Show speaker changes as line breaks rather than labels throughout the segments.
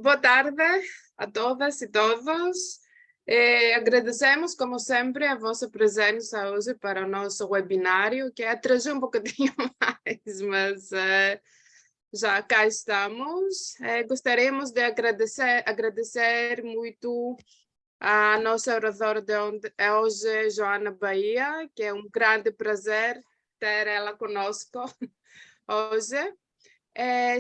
Boa tarde a todas e todos. Agradecemos, como sempre, a vossa presença hoje para o nosso webinário, que atrasou um bocadinho mais, mas já cá estamos. Gostaríamos de agradecer muito a nossa oradora de hoje, Joana Bahia, que é um grande prazer ter ela conosco hoje.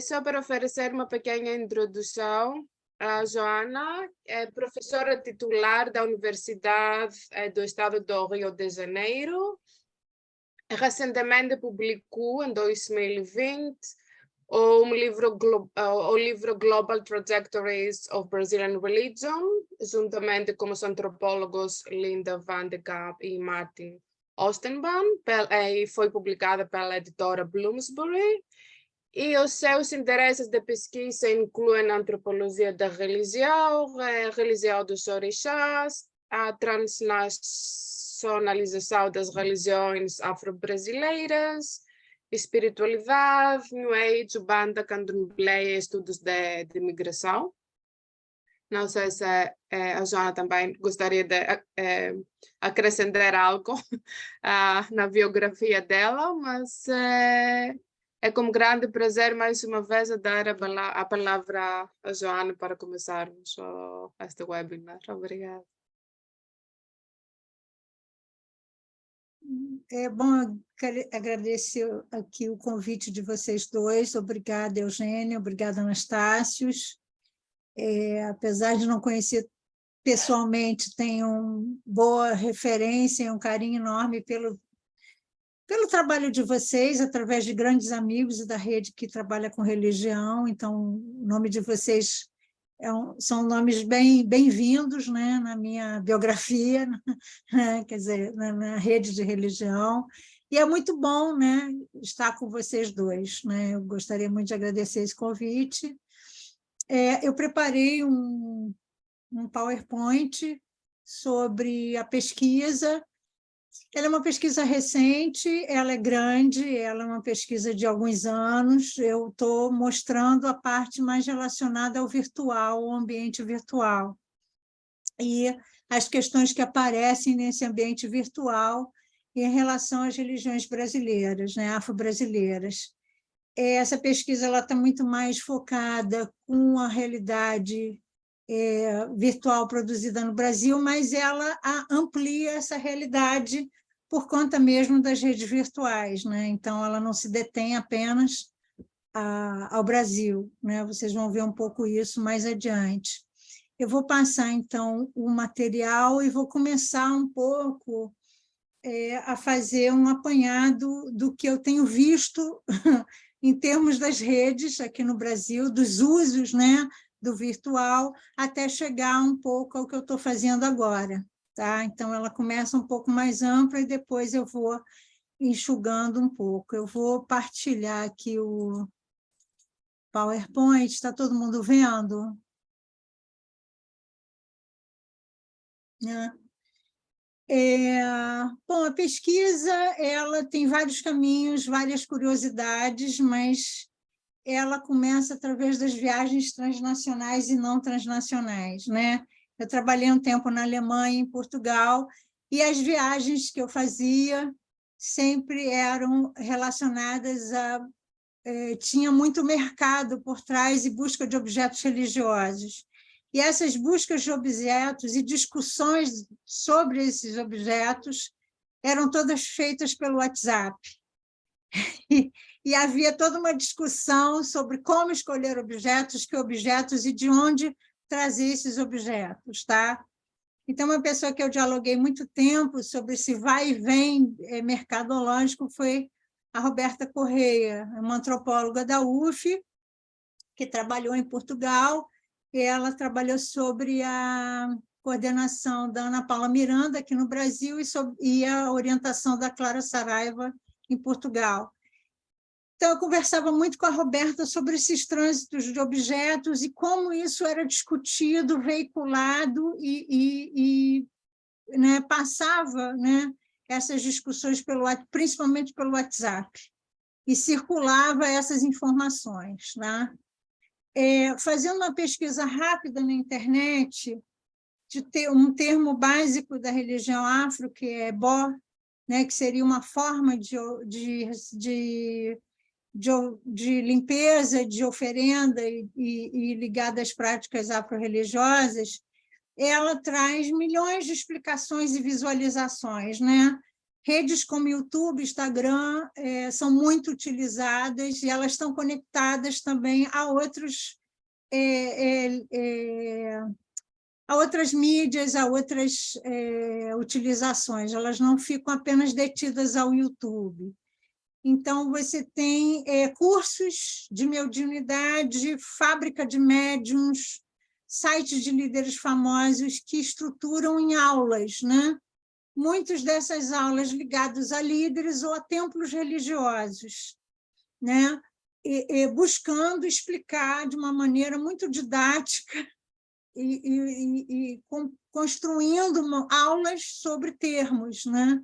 Só para oferecer uma pequena introdução, a Joana é professora titular da Universidade do Estado do Rio de Janeiro. Recentemente publicou, em 2020, o livro Global Trajectories of Brazilian Religion, juntamente com os antropólogos Linda Van de Kamp e Martin Ostenban, e foi publicada pela editora Bloomsbury. E os seus interesses de pesquisa incluem a antropologia da religião, a religião dos orixás, a transnacionalização das religiões afro-brasileiras, espiritualidade, New Age, banda, candomblé e estudos de migração. Não sei se a Joana também gostaria de acrescentar algo na biografia dela, mas é com grande prazer, mais uma vez, a dar a palavra a Joana para começarmos este webinar. Obrigada.
Bom, quero agradecer aqui o convite de vocês dois. Obrigada, Eugênia. Obrigada, Anastácios. Apesar de não conhecer pessoalmente, tenho boa referência e um carinho enorme pelo trabalho de vocês, através de grandes amigos e da rede que trabalha com religião. Então, o nome de vocês são nomes bem-vindos, né, na minha biografia, né, quer dizer, na rede de religião. E é muito bom, né, estar com vocês dois. Né? Eu gostaria muito de agradecer esse convite. Eu preparei um PowerPoint sobre a pesquisa. Ela é uma pesquisa recente, ela é grande, ela é uma pesquisa de alguns anos. Eu estou mostrando a parte mais relacionada ao virtual, ao ambiente virtual. E as questões que aparecem nesse ambiente virtual em relação às religiões brasileiras, né, afro-brasileiras. Essa pesquisa está muito mais focada com a realidade virtual produzida no Brasil, mas ela amplia essa realidade por conta mesmo das redes virtuais, né? Então, ela não se detém apenas ao Brasil, né? Vocês vão ver um pouco isso mais adiante. Eu vou passar, então, o material e vou começar um pouco a fazer um apanhado do que eu tenho visto em termos das redes aqui no Brasil, dos usos, né, do virtual, até chegar um pouco ao que eu estou fazendo agora. Tá? Então, ela começa um pouco mais ampla e depois eu vou enxugando um pouco. Eu vou partilhar aqui o PowerPoint. Está todo mundo vendo? Né? Bom, a pesquisa ela tem vários caminhos, várias curiosidades, mas ela começa através das viagens transnacionais e não transnacionais, né? Eu trabalhei um tempo na Alemanha, em Portugal, e as viagens que eu fazia sempre eram relacionadas tinha muito mercado por trás e busca de objetos religiosos. E essas buscas de objetos e discussões sobre esses objetos eram todas feitas pelo WhatsApp. E havia toda uma discussão sobre como escolher objetos, que objetos e de onde trazer esses objetos. Tá? Então, uma pessoa que eu dialoguei muito tempo sobre esse vai e vem mercadológico foi a Roberta Correia, uma antropóloga da UF, que trabalhou em Portugal, e ela trabalhou sobre a coordenação da Ana Paula Miranda aqui no Brasil e a orientação da Clara Saraiva em Portugal. Então, eu conversava muito com a Roberta sobre esses trânsitos de objetos e como isso era discutido, veiculado e né, passava, né, essas discussões, principalmente pelo WhatsApp, e circulava essas informações. Né? Fazendo uma pesquisa rápida na internet, de ter um termo básico da religião afro, que é Bó, né, que seria uma forma de limpeza, de oferenda e ligada às práticas afro-religiosas, ela traz milhões de explicações e visualizações, né? Redes como YouTube, Instagram, são muito utilizadas e elas estão conectadas também a outras mídias, a outras utilizações. Elas não ficam apenas detidas ao YouTube. Então, você tem cursos de mediunidade, fábrica de médiums, sites de líderes famosos que estruturam em aulas, né? Muitas dessas aulas ligadas a líderes ou a templos religiosos, né? Buscando explicar de uma maneira muito didática e construindo aulas sobre termos, né?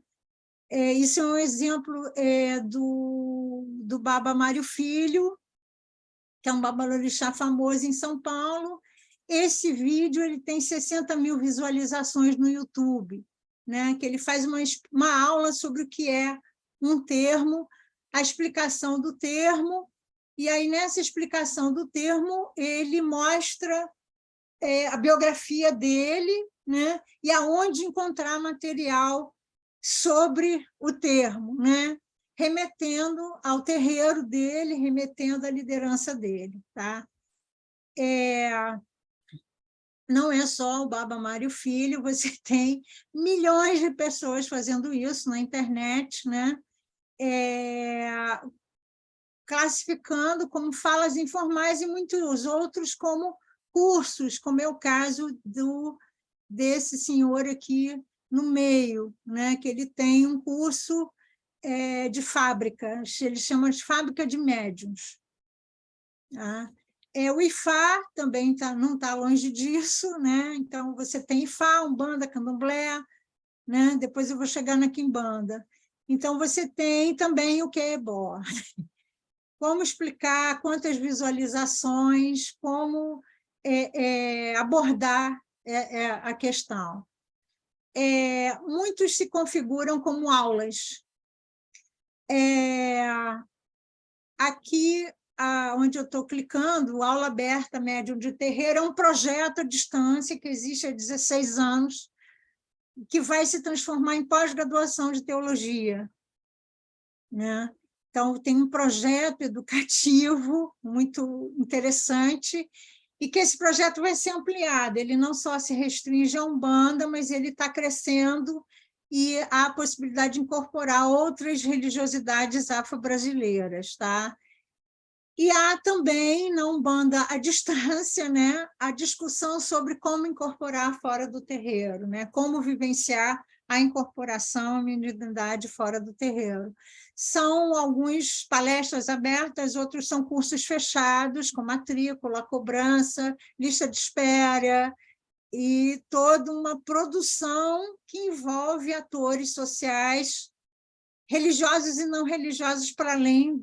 Isso é um exemplo do Baba Mário Filho, que é um babalorixá famoso em São Paulo. Esse vídeo ele tem 60 mil visualizações no YouTube, né? Que ele faz uma aula sobre o que é um termo, a explicação do termo, e aí, nessa explicação do termo, ele mostra a biografia dele, né? E aonde encontrar material sobre o termo, né? Remetendo ao terreiro dele, remetendo à liderança dele. Tá? Não é só o Baba Mário Filho, você tem milhões de pessoas fazendo isso na internet, né? Classificando como falas informais e muitos outros como cursos, como é o caso desse senhor aqui no meio, né? Que ele tem um curso de fábrica, ele chama de fábrica de médiuns. Tá? O Ifá também não está longe disso, né? Então, você tem Ifá, Umbanda, Candomblé, né? Depois eu vou chegar na Quimbanda. Então, você tem também o que é Ebó. Como explicar, quantas visualizações, como abordar a questão. Muitos se configuram como aulas. Aqui, onde eu estou clicando, Aula Aberta Médium de Terreiro, é um projeto à distância que existe há 16 anos, que vai se transformar em pós-graduação de teologia. Né? Então, tem um projeto educativo muito interessante e que esse projeto vai ser ampliado. Ele não só se restringe a Umbanda, mas ele está crescendo e há a possibilidade de incorporar outras religiosidades afro-brasileiras. Tá? E há também, na Umbanda à distância, né, a discussão sobre como incorporar fora do terreiro, né, como vivenciar a incorporação, a mediunidade fora do terreiro. São algumas palestras abertas, outros são cursos fechados, com matrícula, cobrança, lista de espera, e toda uma produção que envolve atores sociais, religiosos e não religiosos, para além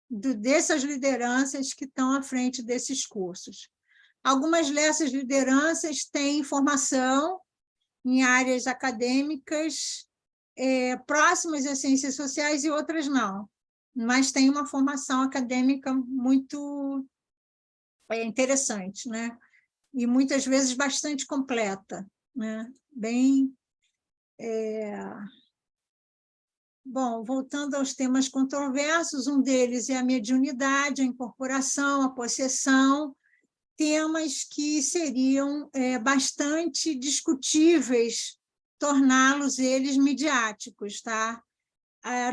dessas lideranças que estão à frente desses cursos. Algumas dessas lideranças têm formação em áreas acadêmicas próximas às ciências sociais e outras não, mas têm uma formação acadêmica muito interessante, né? E muitas vezes bastante completa, né? Bem... Bom, voltando aos temas controversos, um deles é a mediunidade, a incorporação, a possessão, temas que seriam bastante discutíveis, torná-los eles midiáticos. Tá?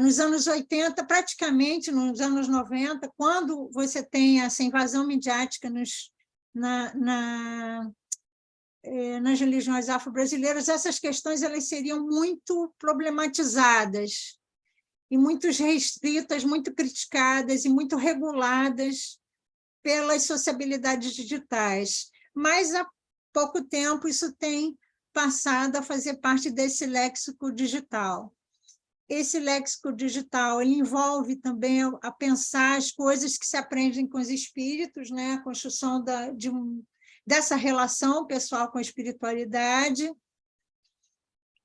Nos anos 80, praticamente nos anos 90, quando você tem essa invasão midiática nas religiões afro-brasileiras, essas questões elas seriam muito problematizadas e muito restritas, muito criticadas e muito reguladas pelas sociabilidades digitais. Mas, há pouco tempo, isso tem passado a fazer parte desse léxico digital. esse léxico digital ele envolve também a pensar as coisas que se aprendem com os espíritos, né? A construção dessa relação pessoal com a espiritualidade,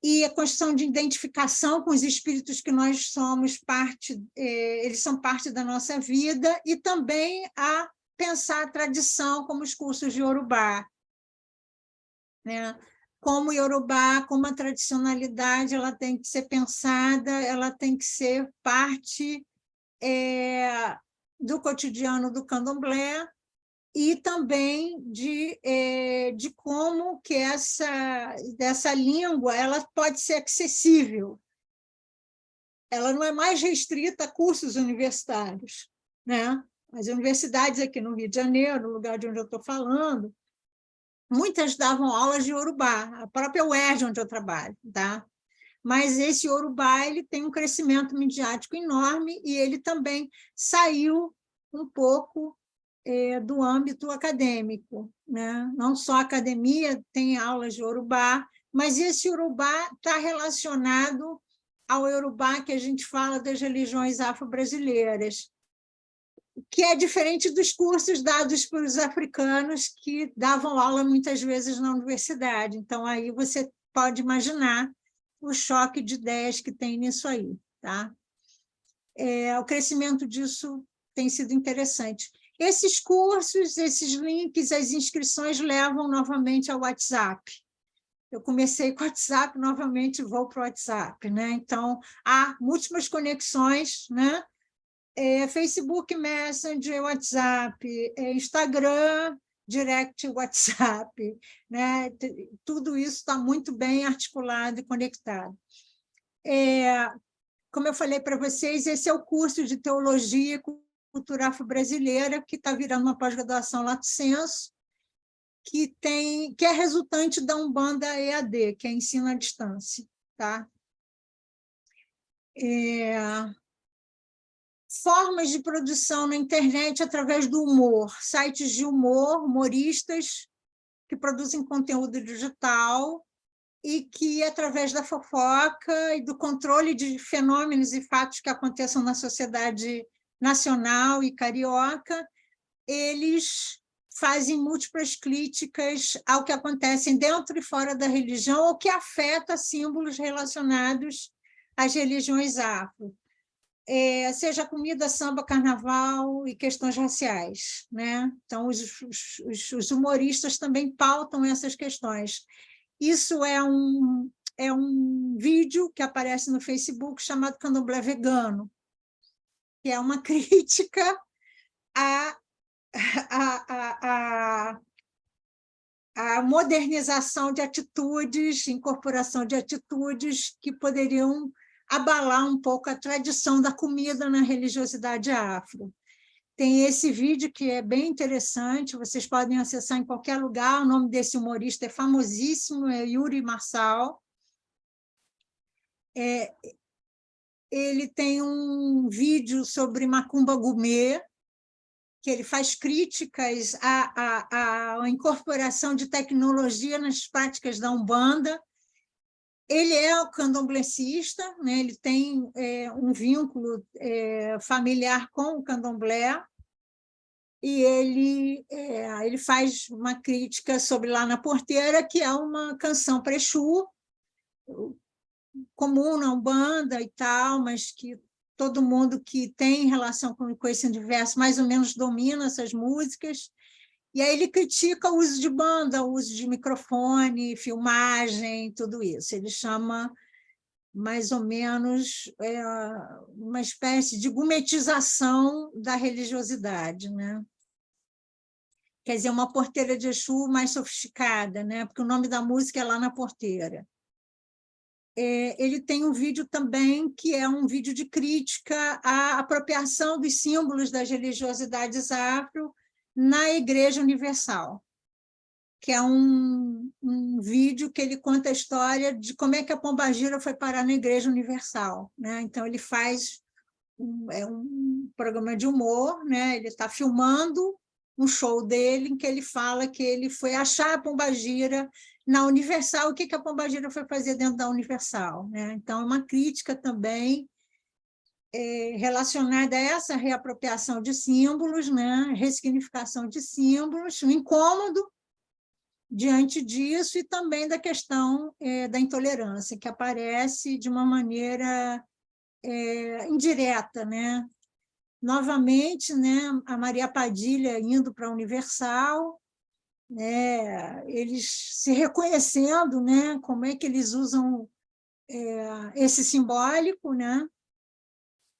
e a construção de identificação com os espíritos que nós somos parte, eles são parte da nossa vida, e também a pensar a tradição, como os cursos de Iorubá, né? Como Iorubá, como a tradicionalidade, ela tem que ser pensada, ela tem que ser parte do cotidiano do candomblé, e também de como que dessa língua ela pode ser acessível. Ela não é mais restrita a cursos universitários, né? As universidades aqui no Rio de Janeiro, no lugar de onde eu estou falando, muitas davam aulas de Iorubá, a própria UERJ, onde eu trabalho, tá? Mas esse Iorubá ele tem um crescimento midiático enorme, e ele também saiu um pouco do âmbito acadêmico, né? Não só a academia tem aulas de Iorubá, mas esse Iorubá está relacionado ao Iorubá que a gente fala das religiões afro-brasileiras, que é diferente dos cursos dados por os africanos, que davam aula muitas vezes na universidade. Então, aí você pode imaginar o choque de ideias que tem nisso aí, tá? O crescimento disso tem sido interessante. Esses cursos, esses links, as inscrições levam novamente ao WhatsApp. Eu comecei com o WhatsApp, novamente vou para o WhatsApp, né? Então, há múltiplas conexões, né? Facebook Messenger, WhatsApp, Instagram, Direct WhatsApp, né? Tudo isso está muito bem articulado e conectado. Como eu falei para vocês, esse é o curso de Teologia e Cultura Afro-Brasileira, que está virando uma pós-graduação lato sensu, que é resultante da Umbanda EAD, que é ensino à distância, tá? Formas de produção na internet através do humor, sites de humor, humoristas que produzem conteúdo digital e que, através da fofoca e do controle de fenômenos e fatos que aconteçam na sociedade nacional e carioca, eles fazem múltiplas críticas ao que acontece dentro e fora da religião, ou que afeta símbolos relacionados às religiões afro. Seja comida, samba, carnaval e questões raciais, né? Então, os humoristas também pautam essas questões. Isso é um vídeo que aparece no Facebook chamado Candomblé Vegano, que é uma crítica à modernização de atitudes, incorporação de atitudes que poderiam abalar um pouco a tradição da comida na religiosidade afro. Tem esse vídeo que é bem interessante, vocês podem acessar em qualquer lugar, o nome desse humorista é famosíssimo, é Yuri Marçal. Ele tem um vídeo sobre macumba gourmet, que ele faz críticas à incorporação de tecnologia nas práticas da Umbanda. Ele é candomblessista, né? Ele tem um vínculo familiar com o candomblé, e ele faz uma crítica sobre Lá na Porteira, que é uma canção para Exu, comum na Umbanda e tal, mas que todo mundo que tem relação com esse universo mais ou menos domina essas músicas. E aí ele critica o uso de banda, o uso de microfone, filmagem, tudo isso. Ele chama mais ou menos uma espécie de gumetização da religiosidade, né? Quer dizer, uma porteira de Exu mais sofisticada, né? Porque o nome da música é Lá na Porteira. Ele tem um vídeo também que é um vídeo de crítica à apropriação dos símbolos das religiosidades afro na Igreja Universal, que é um vídeo que ele conta a história de como é que a pombagira foi parar na Igreja Universal, né? Então, ele faz um programa de humor, né? Ele está filmando um show dele, em que ele fala que ele foi achar a Pombagira na Universal. O que a Pombagira foi fazer dentro da Universal, né? Então, é uma crítica também relacionada a essa reapropriação de símbolos, né? Ressignificação de símbolos, um incômodo diante disso, e também da questão da intolerância, que aparece de uma maneira indireta, né? Novamente, né, a Maria Padilha indo para a Universal, né, eles se reconhecendo, né, como é que eles usam esse simbólico, né?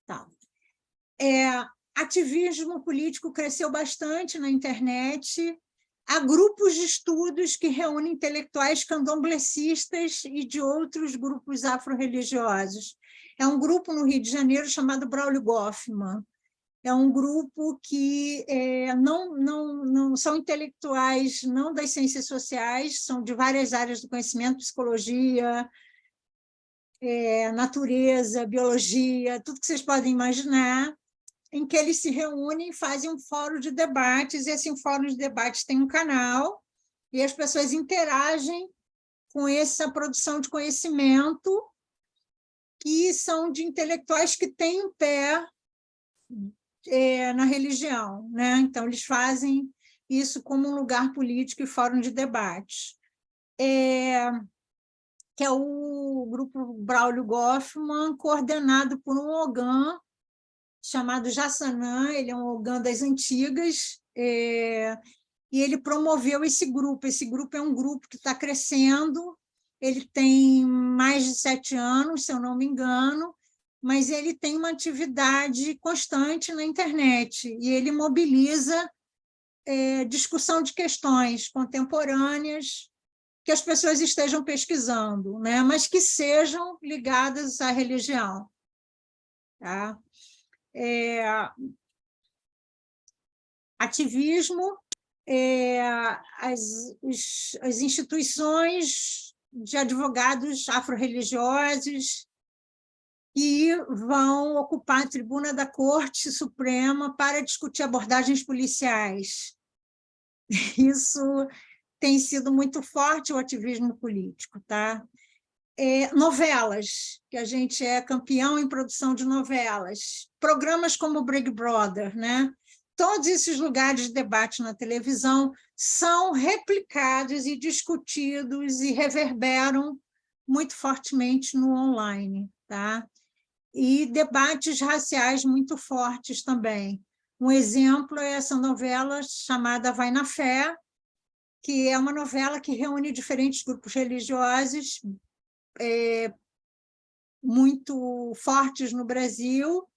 Tá. Ativismo político cresceu bastante na internet. Há grupos de estudos que reúnem intelectuais candomblecistas e de outros grupos afro-religiosos. É um grupo no Rio de Janeiro chamado Braulio Goffman. É um grupo que não são intelectuais, não das ciências sociais, são de várias áreas do conhecimento, psicologia, natureza, biologia, tudo que vocês podem imaginar, em que eles se reúnem e fazem um fórum de debates, e esse fórum de debates tem um canal, e as pessoas interagem com essa produção de conhecimento, que são de intelectuais que têm um pé na religião, né? Então, eles fazem isso como um lugar político e fórum de debate. Que é o grupo Braulio Goffman, coordenado por um Ogã chamado Jassanã. Ele é um Ogã das antigas, e ele promoveu esse grupo. Esse grupo é um grupo que está crescendo, ele tem mais de 7 anos, se eu não me engano, mas ele tem uma atividade constante na internet, e ele mobiliza discussão de questões contemporâneas que as pessoas estejam pesquisando, né? Mas que sejam ligadas à religião. Tá? Ativismo, as instituições de advogados afro-religiosos que vão ocupar a tribuna da Corte Suprema para discutir abordagens policiais. Isso tem sido muito forte, o ativismo político. Tá? Novelas, que a gente é campeão em produção de novelas. Programas como o Big Brother, né? Todos esses lugares de debate na televisão são replicados e discutidos e reverberam muito fortemente no online. Tá? E debates raciais muito fortes também. Um exemplo é essa novela chamada Vai na Fé, que é uma novela que reúne diferentes grupos religiosos muito fortes no Brasil,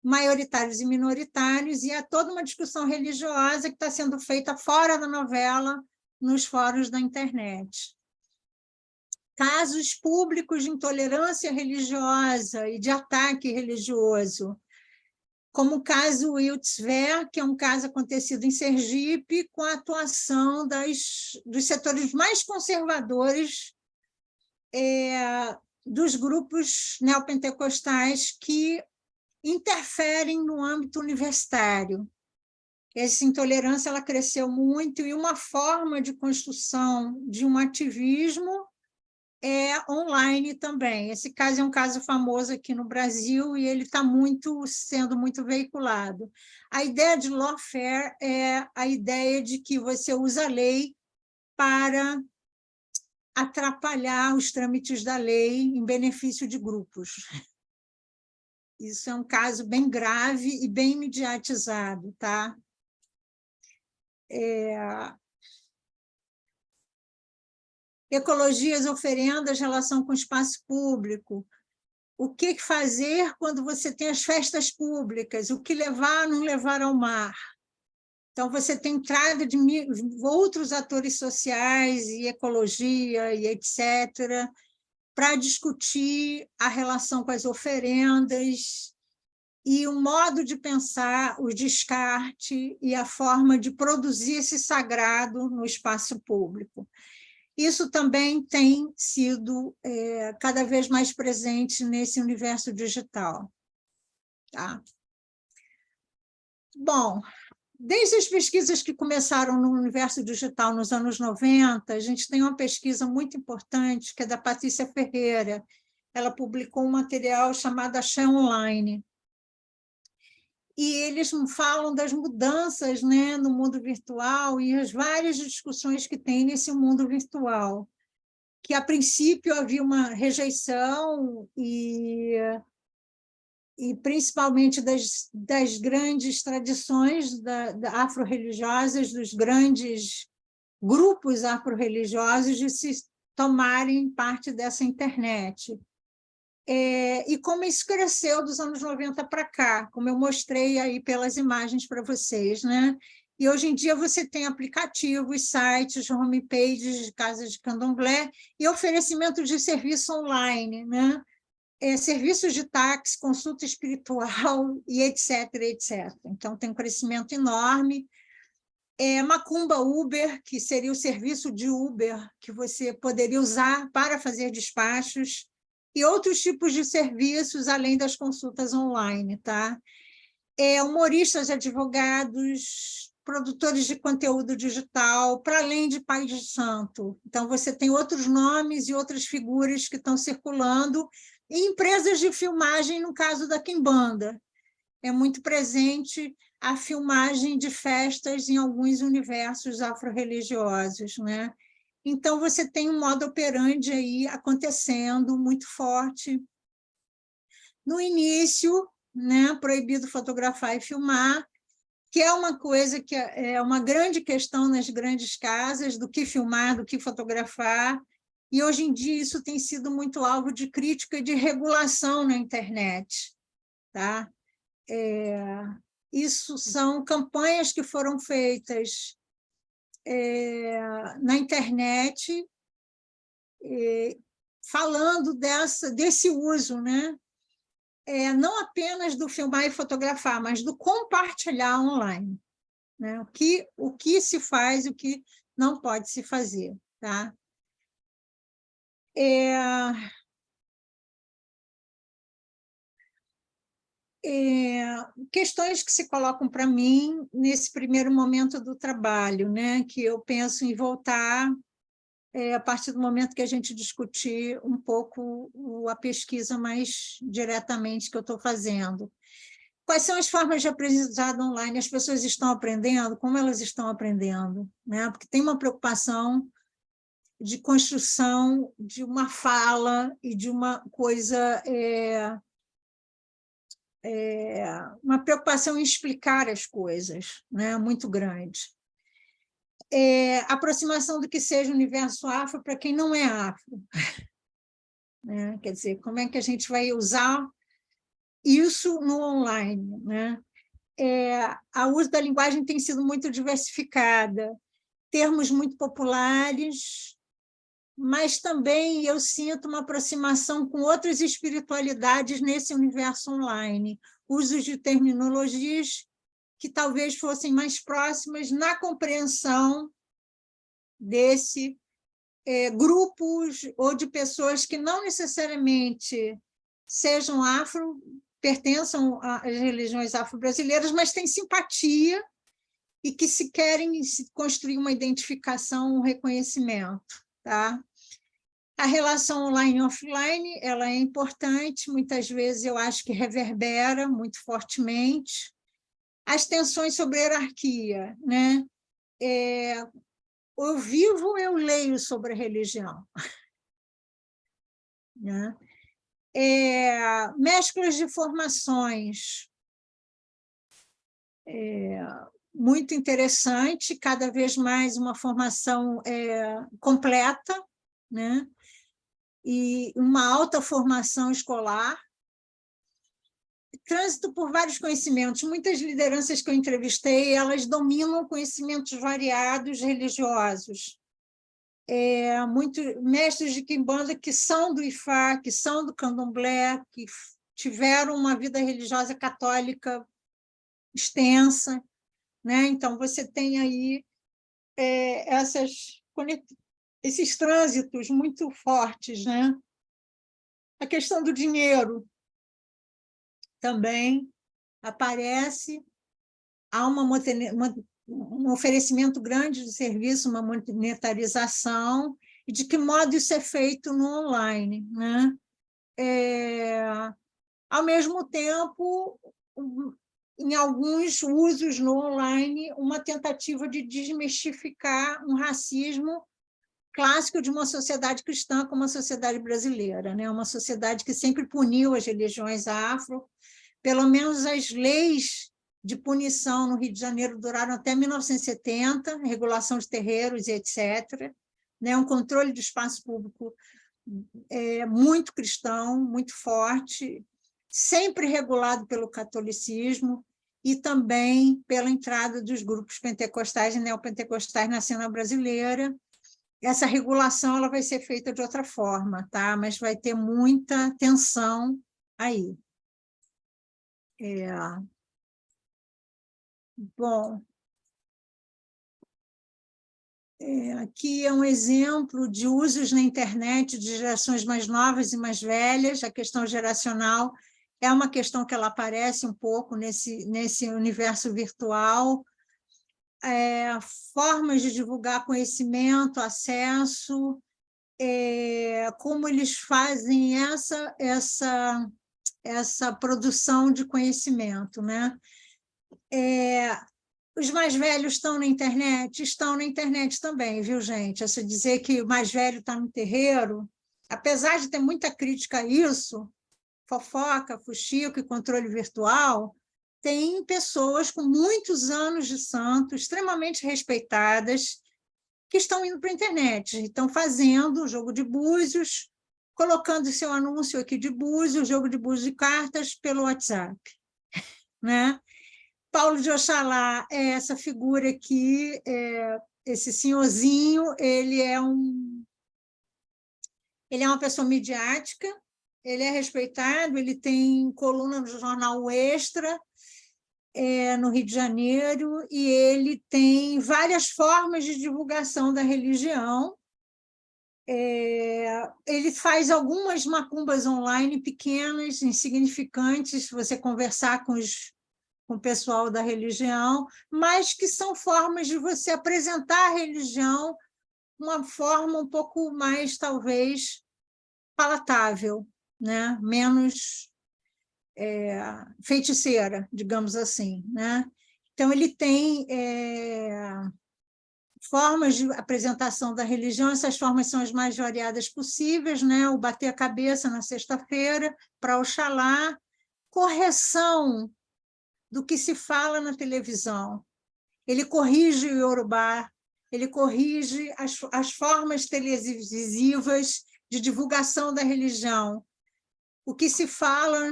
maioritários e minoritários, e há toda uma discussão religiosa que está sendo feita fora da novela, nos fóruns da internet. Casos públicos de intolerância religiosa e de ataque religioso, como o caso Wiltzver, que é um caso acontecido em Sergipe, com a atuação dos setores mais conservadores dos grupos neopentecostais que interferem no âmbito universitário. Essa intolerância ela cresceu muito, e uma forma de construção de um ativismo online também. Esse caso é um caso famoso aqui no Brasil, e ele está sendo muito veiculado. A ideia de lawfare é a ideia de que você usa a lei para atrapalhar os trâmites da lei em benefício de grupos. Isso é um caso bem grave e bem mediatizado. Tá? Ecologias, oferendas, relação com o espaço público. O que fazer quando você tem as festas públicas? O que levar, não levar ao mar? Então, você tem entrada de outros atores sociais e ecologia e etc., para discutir a relação com as oferendas e o modo de pensar o descarte e a forma de produzir esse sagrado no espaço público. Isso também tem sido cada vez mais presente nesse universo digital. Tá? Bom, Desde as pesquisas que começaram no universo digital nos anos 90, a gente tem uma pesquisa muito importante, que é da Patrícia Ferreira. Ela publicou um material chamado Axé Online. E eles falam das mudanças, né, no mundo virtual e as várias discussões que tem nesse mundo virtual. Que, a princípio, havia uma rejeição e principalmente das grandes tradições afro-religiosas, dos grandes grupos afro-religiosos de se tomarem parte dessa internet. E como isso cresceu dos anos 90 para cá, como eu mostrei aí pelas imagens para vocês, né? E hoje em dia você tem aplicativos, sites, homepages de casas de candomblé e oferecimento de serviço online, né? Serviços de táxi, consulta espiritual e etc, etc. Então, tem um crescimento enorme. Macumba Uber, que seria o serviço de Uber que você poderia usar para fazer despachos, e outros tipos de serviços, além das consultas online. Tá? Humoristas, advogados, produtores de conteúdo digital, para além de pai de santo. Então, você tem outros nomes e outras figuras que estão circulando, e empresas de filmagem, no caso da Quimbanda. É muito presente a filmagem de festas em alguns universos afro-religiosos, né? Então, você tem um modo operandi aí acontecendo muito forte. No início, né, proibido fotografar e filmar, que é uma coisa que é uma grande questão nas grandes casas, do que filmar, do que fotografar, e hoje em dia isso tem sido muito alvo de crítica e de regulação na internet. Tá? Isso são campanhas que foram feitas na internet, falando desse uso, né? Não apenas do filmar e fotografar, mas do compartilhar online. Né? O que se faz e o que não pode se fazer. Tá? Questões que se colocam para mim nesse primeiro momento do trabalho, né? Que eu penso em voltar a partir do momento que a gente discutir um pouco a pesquisa mais diretamente que eu estou fazendo. Quais são as formas de aprendizado online? As pessoas estão aprendendo? Como elas estão aprendendo? Né? Porque tem uma preocupação de construção de uma fala e de uma coisa, uma preocupação em explicar as coisas, né? Muito grande. Aproximação do que seja o universo afro para quem não é afro. Né? Quer dizer, como é que a gente vai usar isso no online? Né? O uso da linguagem tem sido muito diversificada, termos muito populares, mas também eu sinto uma aproximação com outras espiritualidades nesse universo online, usos de terminologias que talvez fossem mais próximas na compreensão desse grupos ou de pessoas que não necessariamente sejam afro, pertençam às religiões afro-brasileiras, mas têm simpatia e que se querem construir uma identificação, um reconhecimento. Tá? A relação online e offline ela é importante, muitas vezes eu acho que reverbera muito fortemente. As tensões sobre hierarquia, né? Eu vivo, eu leio sobre a religião. Né? Mesclas de formações. Muito interessante, cada vez mais uma formação completa, né? E uma alta formação escolar. Trânsito por vários conhecimentos. Muitas lideranças que eu entrevistei, elas dominam conhecimentos variados religiosos. Muitos mestres de quimbanda que são do Ifá, que são do candomblé, que tiveram uma vida religiosa católica extensa. Né? Então, você tem aí esses trânsitos muito fortes. Né? A questão do dinheiro também aparece, há um oferecimento grande de serviço, uma monetarização, e de que modo isso é feito no online, né? Ao mesmo tempo, em alguns usos no online, uma tentativa de desmistificar um racismo clássico de uma sociedade cristã como a sociedade brasileira, né? Uma sociedade que sempre puniu as religiões afro. Pelo menos as leis de punição no Rio de Janeiro duraram até 1970, regulação de terreiros e etc., né? Um controle do espaço público muito cristão, muito forte, sempre regulado pelo catolicismo e também pela entrada dos grupos pentecostais e neopentecostais na cena brasileira. Essa regulação ela vai ser feita de outra forma, tá? Mas vai ter muita tensão aí. Bom, aqui é um exemplo de usos na internet de gerações mais novas e mais velhas. A questão geracional é uma questão que ela aparece um pouco nesse universo virtual. Formas de divulgar conhecimento, acesso, como eles fazem essa produção de conhecimento, né? Os mais velhos estão na internet? Estão na internet também, viu, gente? Essa dizer que o mais velho está no terreiro, apesar de ter muita crítica a isso, fofoca, fuxico e controle virtual, tem pessoas com muitos anos de santo, extremamente respeitadas, que estão indo para a internet, estão fazendo o jogo de búzios, colocando seu anúncio aqui de búzios, jogo de búzios de cartas pelo WhatsApp, né? Paulo de Oxalá é essa figura aqui, esse senhorzinho, ele é uma pessoa midiática, ele é respeitado, ele tem coluna no jornal Extra, no Rio de Janeiro, e ele tem várias formas de divulgação da religião. Ele faz algumas macumbas online pequenas, insignificantes, se você conversar com o pessoal da religião, mas que são formas de você apresentar a religião uma forma um pouco mais, talvez, palatável, né? Menos feiticeira, digamos assim, né? Então, ele tem formas de apresentação da religião, essas formas são as mais variadas possíveis, né? O bater a cabeça na sexta-feira para Oxalá, correção do que se fala na televisão. Ele corrige o Iorubá, ele corrige as formas televisivas de divulgação da religião. O que se fala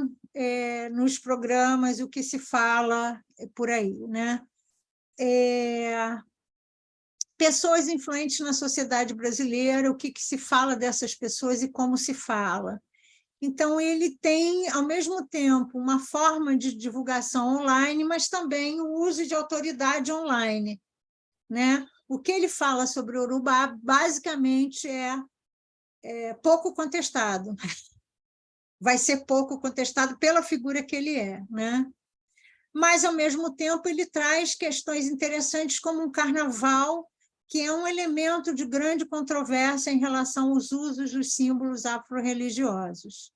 nos programas, o que se fala por aí, né? Pessoas influentes na sociedade brasileira, o que se fala dessas pessoas e como se fala. Então, ele tem, ao mesmo tempo, uma forma de divulgação online, mas também o uso de autoridade online, né? O que ele fala sobre o Urubá, basicamente, é pouco contestado. Vai ser pouco contestado pela figura que ele é, né? Mas, ao mesmo tempo, ele traz questões interessantes como um carnaval, que é um elemento de grande controvérsia em relação aos usos dos símbolos afro-religiosos.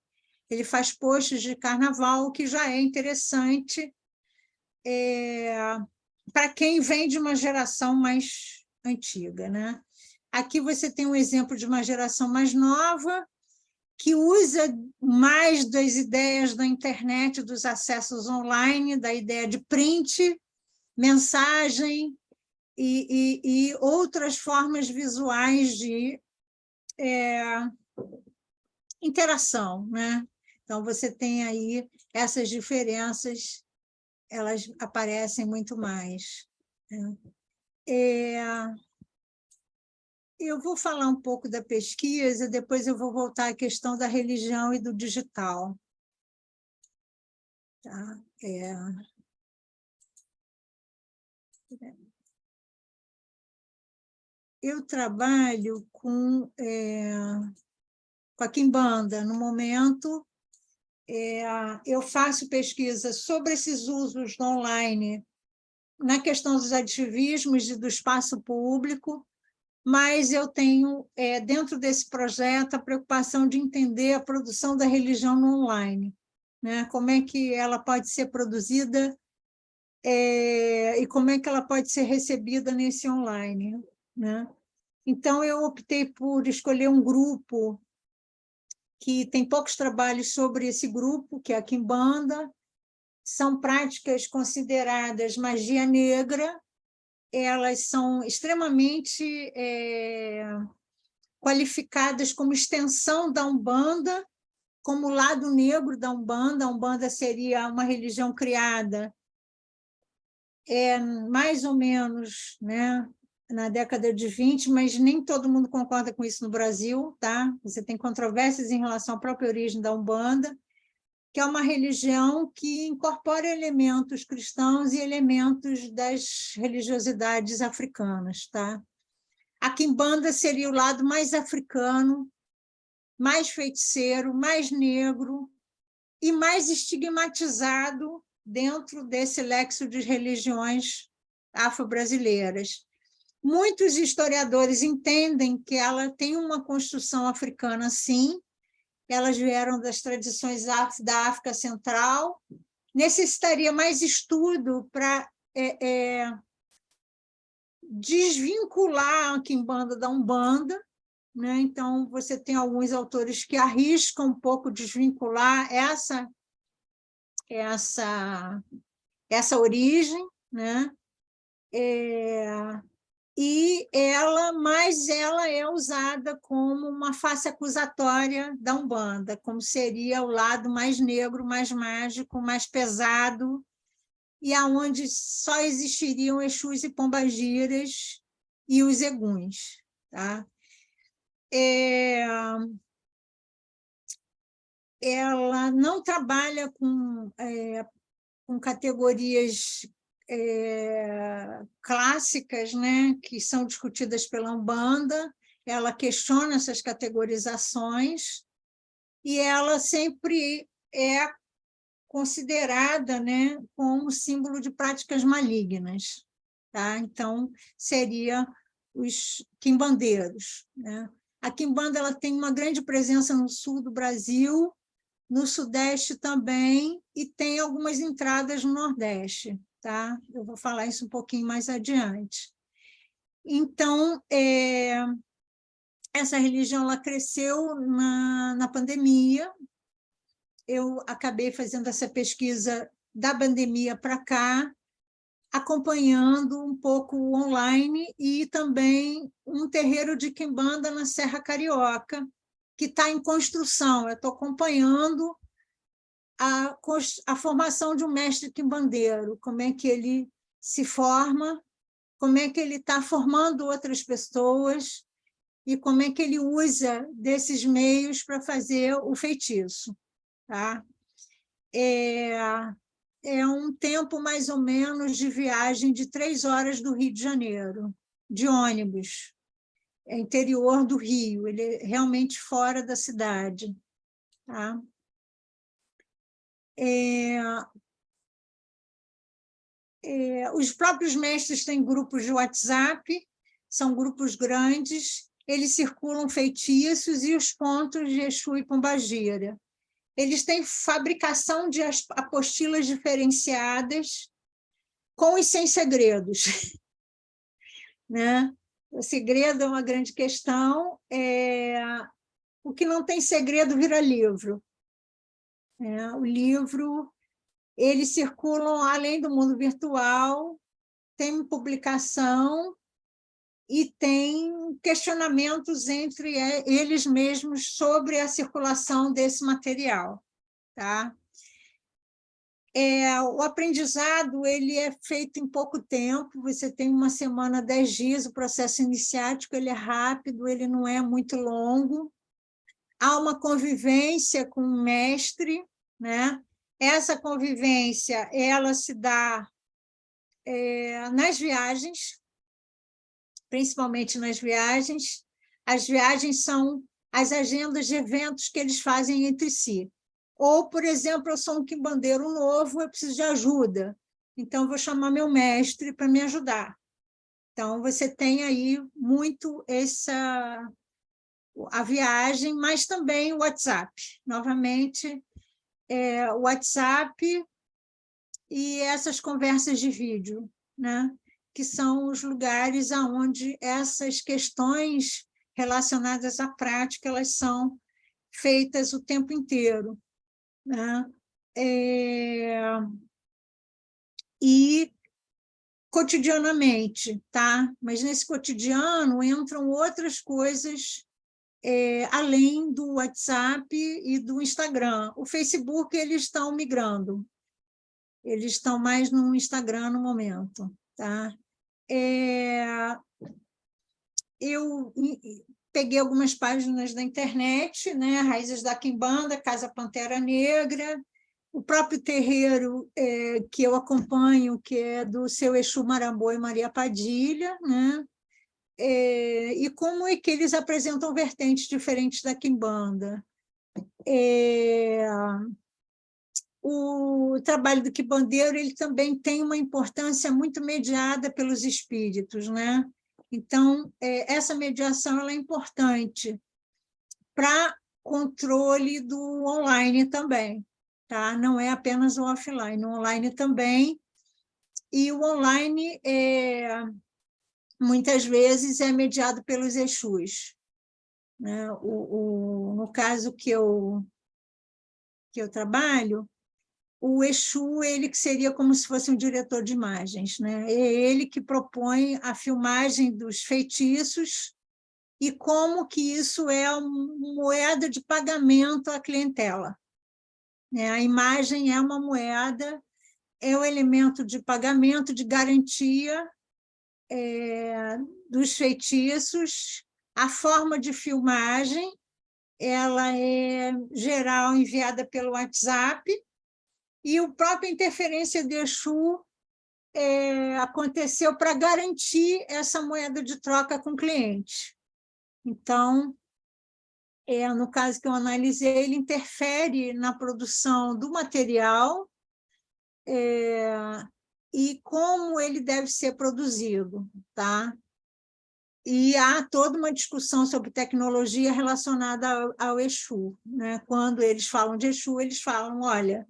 Ele faz posts de carnaval, que já é interessante para quem vem de uma geração mais antiga, né? Aqui você tem um exemplo de uma geração mais nova, que usa mais das ideias da internet, dos acessos online, da ideia de print, mensagem e outras formas visuais de interação, né? Então, você tem aí essas diferenças, elas aparecem muito mais, né? Eu vou falar um pouco da pesquisa, depois eu vou voltar à questão da religião e do digital. Tá? Eu trabalho com a Quimbanda. No momento, eu faço pesquisa sobre esses usos online na questão dos ativismos e do espaço público, mas eu tenho, dentro desse projeto, a preocupação de entender a produção da religião no online, né? Como é que ela pode ser produzida e como é que ela pode ser recebida nesse online, né? Então, eu optei por escolher um grupo que tem poucos trabalhos sobre esse grupo, que é a Quimbanda. São práticas consideradas magia negra, elas são extremamente qualificadas como extensão da Umbanda, como lado negro da Umbanda. A Umbanda seria uma religião criada mais ou menos, né, na década de 20, mas nem todo mundo concorda com isso no Brasil, tá? Você tem controvérsias em relação à própria origem da Umbanda, que é uma religião que incorpora elementos cristãos e elementos das religiosidades africanas, tá? A Quimbanda seria o lado mais africano, mais feiticeiro, mais negro e mais estigmatizado dentro desse léxico de religiões afro-brasileiras. Muitos historiadores entendem que ela tem uma construção africana, sim, elas vieram das tradições da África Central, necessitaria mais estudo para desvincular a Quimbanda da Umbanda, né? Então, você tem alguns autores que arriscam um pouco desvincular essa origem, né? Mas ela é usada como uma face acusatória da Umbanda, como seria o lado mais negro, mais mágico, mais pesado, e aonde só existiriam Exus e Pombagiras e os Eguns, tá? Ela não trabalha com categorias clássicas, né, que são discutidas pela Umbanda. Ela questiona essas categorizações e ela sempre é considerada, né, como símbolo de práticas malignas, tá? Então, seria os quimbandeiros, né? A quimbanda ela tem uma grande presença no sul do Brasil, no Sudeste também, e tem algumas entradas no Nordeste, tá? Eu vou falar isso um pouquinho mais adiante. Então, essa religião ela cresceu na pandemia. Eu acabei fazendo essa pesquisa da pandemia para cá, acompanhando um pouco online e também um terreiro de quimbanda na Serra Carioca, que está em construção. Eu estou acompanhando a formação de um mestre quimbandeiro, como é que ele se forma, como é que ele está formando outras pessoas e como é que ele usa desses meios para fazer o feitiço. Tá? É um tempo, mais ou menos, de viagem de 3 horas do Rio de Janeiro, de ônibus. É interior do Rio, ele é realmente fora da cidade. Tá? Os próprios mestres têm grupos de WhatsApp, são grupos grandes, eles circulam feitiços e os pontos de Exu e Pombagira. Eles têm fabricação de apostilas diferenciadas, com e sem segredos. Né? O segredo é uma grande questão. O que não tem segredo vira livro. O livro, eles circulam além do mundo virtual, tem publicação e tem questionamentos entre eles mesmos sobre a circulação desse material. Tá? O aprendizado ele é feito em pouco tempo, você tem 1 semana, 10 dias, o processo iniciático ele é rápido, ele não é muito longo. Há uma convivência com o mestre, né? Essa convivência ela se dá nas viagens, principalmente nas viagens. As viagens são as agendas de eventos que eles fazem entre si. Ou, por exemplo, eu sou um quimbandeiro novo, eu preciso de ajuda. então vou chamar meu mestre para me ajudar. Então, você tem aí muito a viagem, mas também o WhatsApp. Novamente, o WhatsApp e essas conversas de vídeo, né? Que são os lugares onde essas questões relacionadas à prática elas são feitas o tempo inteiro, né? E cotidianamente, tá? Mas nesse cotidiano entram outras coisas além do WhatsApp e do Instagram. O Facebook eles estão migrando, eles estão mais no Instagram no momento, tá? Eu peguei algumas páginas da internet, né? Raízes da Quimbanda, Casa Pantera Negra, o próprio terreiro que eu acompanho, que é do seu Exu Marambô e Maria Padilha, né? E como é que eles apresentam vertentes diferentes da Quimbanda. O trabalho do quimbandeiro ele também tem uma importância muito mediada pelos espíritos, né? Então, essa mediação ela é importante para controle do online também, tá? Não é apenas o offline, o online também. E o online, muitas vezes, é mediado pelos Exus, né? No caso que eu trabalho, o Exu, ele que seria como se fosse um diretor de imagens, né? É ele que propõe a filmagem dos feitiços e como que isso é uma moeda de pagamento à clientela, né? A imagem é uma moeda, é o elemento de pagamento, de garantia dos feitiços. A forma de filmagem ela é geral enviada pelo WhatsApp, e a própria interferência de Exu aconteceu para garantir essa moeda de troca com o cliente. Então, no caso que eu analisei, ele interfere na produção do material e como ele deve ser produzido, tá? E há toda uma discussão sobre tecnologia relacionada ao Exu, né? Quando eles falam de Exu, eles falam, olha,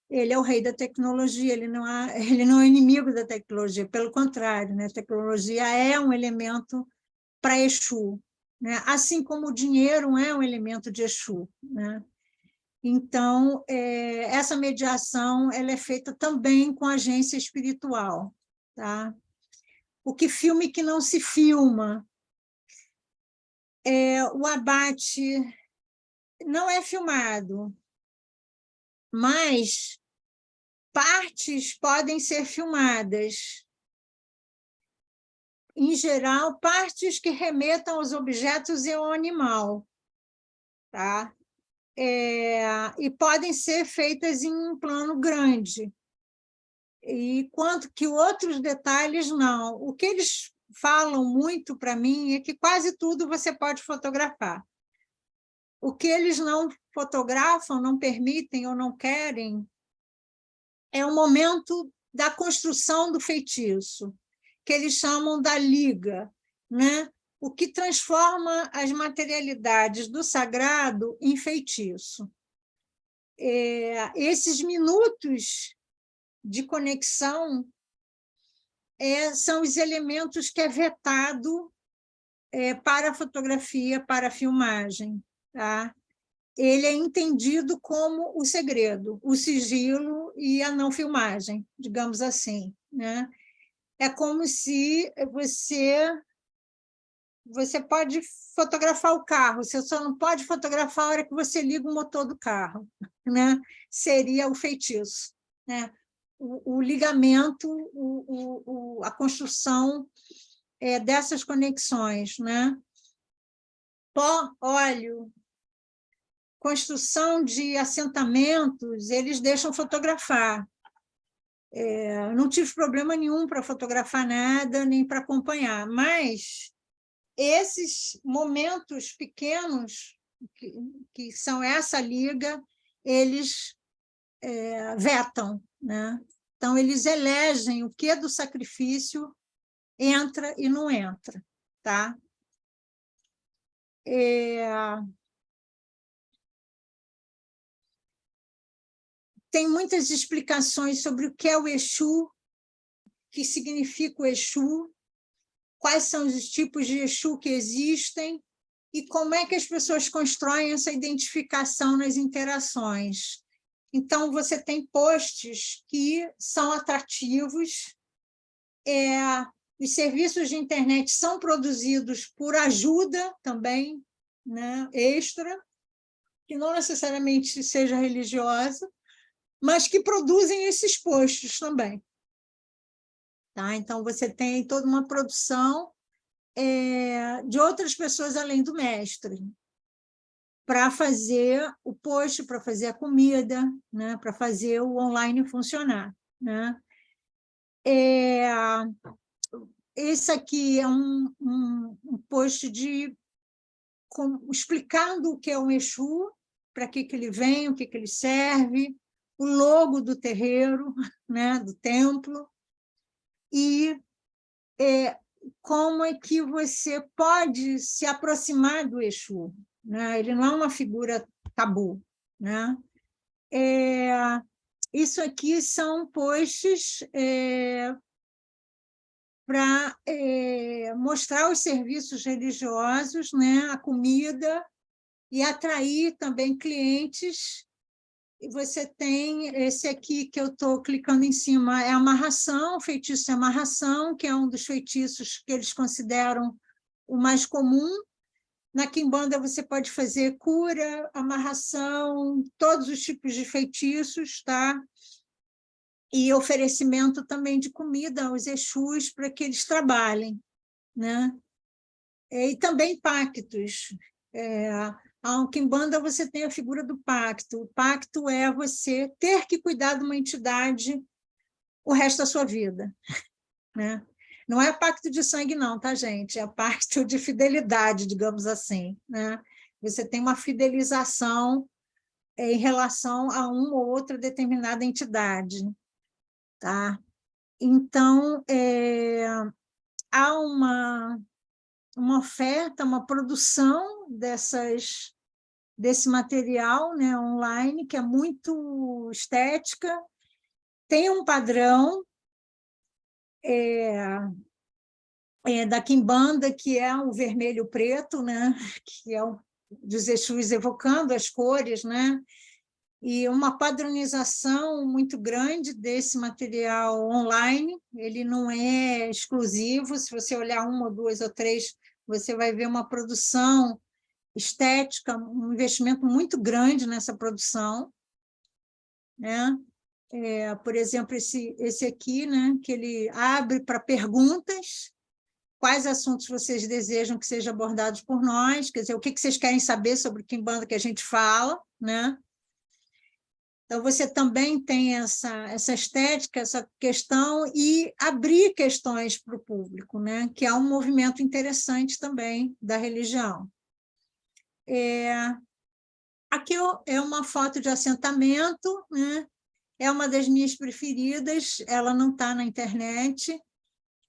ele é o rei da tecnologia, ele não é inimigo da tecnologia, pelo contrário, né? A tecnologia é um elemento para Exu, né? Assim como o dinheiro é um elemento de Exu, né? Então, essa mediação ela é feita também com agência espiritual, tá? O que filme que não se filma? O abate não é filmado, mas partes podem ser filmadas. Em geral, partes que remetam aos objetos e ao animal, tá? E podem ser feitas em um plano grande. E quanto que outros detalhes, não. O que eles falam muito para mim é que quase tudo você pode fotografar. O que eles não fotografam, não permitem ou não querem é o momento da construção do feitiço, que eles chamam da liga, né? O que transforma as materialidades do sagrado em feitiço. Esses minutos de conexão são os elementos que é vetado para a fotografia, para a filmagem, tá? Ele é entendido como o segredo, o sigilo e a não filmagem, digamos assim, né? É como se você pode fotografar o carro, você só não pode fotografar a hora que você liga o motor do carro, né? Seria o feitiço, né? O ligamento, a construção dessas conexões, né? Pó, óleo, construção de assentamentos, eles deixam fotografar. Não tive problema nenhum para fotografar nada, nem para acompanhar, mas esses momentos pequenos, que são essa liga, eles vetam, né? Então, eles elegem o que do sacrifício entra e não entra, tá? Tem muitas explicações sobre o que é o Exu, o que significa o Exu, quais são os tipos de Exu que existem e como é que as pessoas constroem essa identificação nas interações. Então, você tem posts que são atrativos, os serviços de internet são produzidos por ajuda também, né, extra, que não necessariamente seja religiosa, mas que produzem esses posts também. Tá? Então, você tem toda uma produção de outras pessoas além do mestre, para fazer o post, para fazer a comida, né? Para fazer o online funcionar. Né? Esse aqui é um post explicando o que é um Exu, para que ele vem, o que ele serve, o logo do terreiro, né? Do templo, e como é que você pode se aproximar do Exu. Né? Ele não é uma figura tabu. Né? Isso aqui são posts para mostrar os serviços religiosos, né? A comida, e atrair também clientes. E você tem esse aqui que eu estou clicando em cima, é amarração, feitiço de amarração, que é um dos feitiços que eles consideram o mais comum. Na quimbanda você pode fazer cura, amarração, todos os tipos de feitiços, tá? E oferecimento também de comida aos Exus para que eles trabalhem. Né? E também pactos. A quimbanda você tem a figura do pacto. O pacto é você ter que cuidar de uma entidade o resto da sua vida. Né? Não é pacto de sangue, não, tá, gente? É pacto de fidelidade, digamos assim. Né? Você tem uma fidelização em relação a uma ou outra determinada entidade. Tá? Então, há uma oferta, uma produção desse material, né, online, que é muito estética, tem um padrão da quimbanda, que é o vermelho e preto, né, que é dos Exus evocando as cores, né, e uma padronização muito grande desse material online. Ele não é exclusivo, se você olhar uma, duas ou três, você vai ver uma produção estética, um investimento muito grande nessa produção. Né? Por exemplo, esse aqui, né, que ele abre para perguntas, quais assuntos vocês desejam que sejam abordados por nós, quer dizer, o que vocês querem saber sobre quimbanda que a gente fala, né? Então, você também tem essa estética, essa questão, e abrir questões para o público, né? Que é um movimento interessante também da religião. Aqui é uma foto de assentamento, né? É uma das minhas preferidas, ela não está na internet,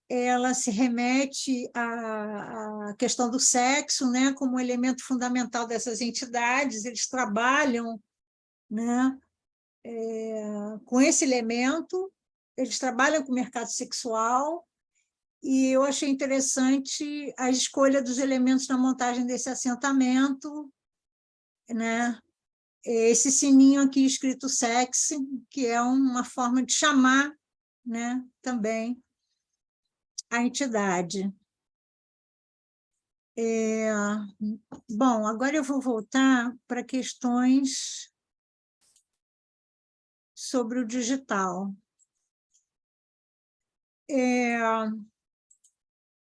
ela se remete à questão do sexo, né? Como elemento fundamental dessas entidades, eles trabalham, né? Com esse elemento, eles trabalham com o mercado sexual, e eu achei interessante a escolha dos elementos na montagem desse assentamento, né? Esse sininho aqui escrito sexy, que é uma forma de chamar, né, também a entidade. Bom, agora eu vou voltar para questões sobre o digital.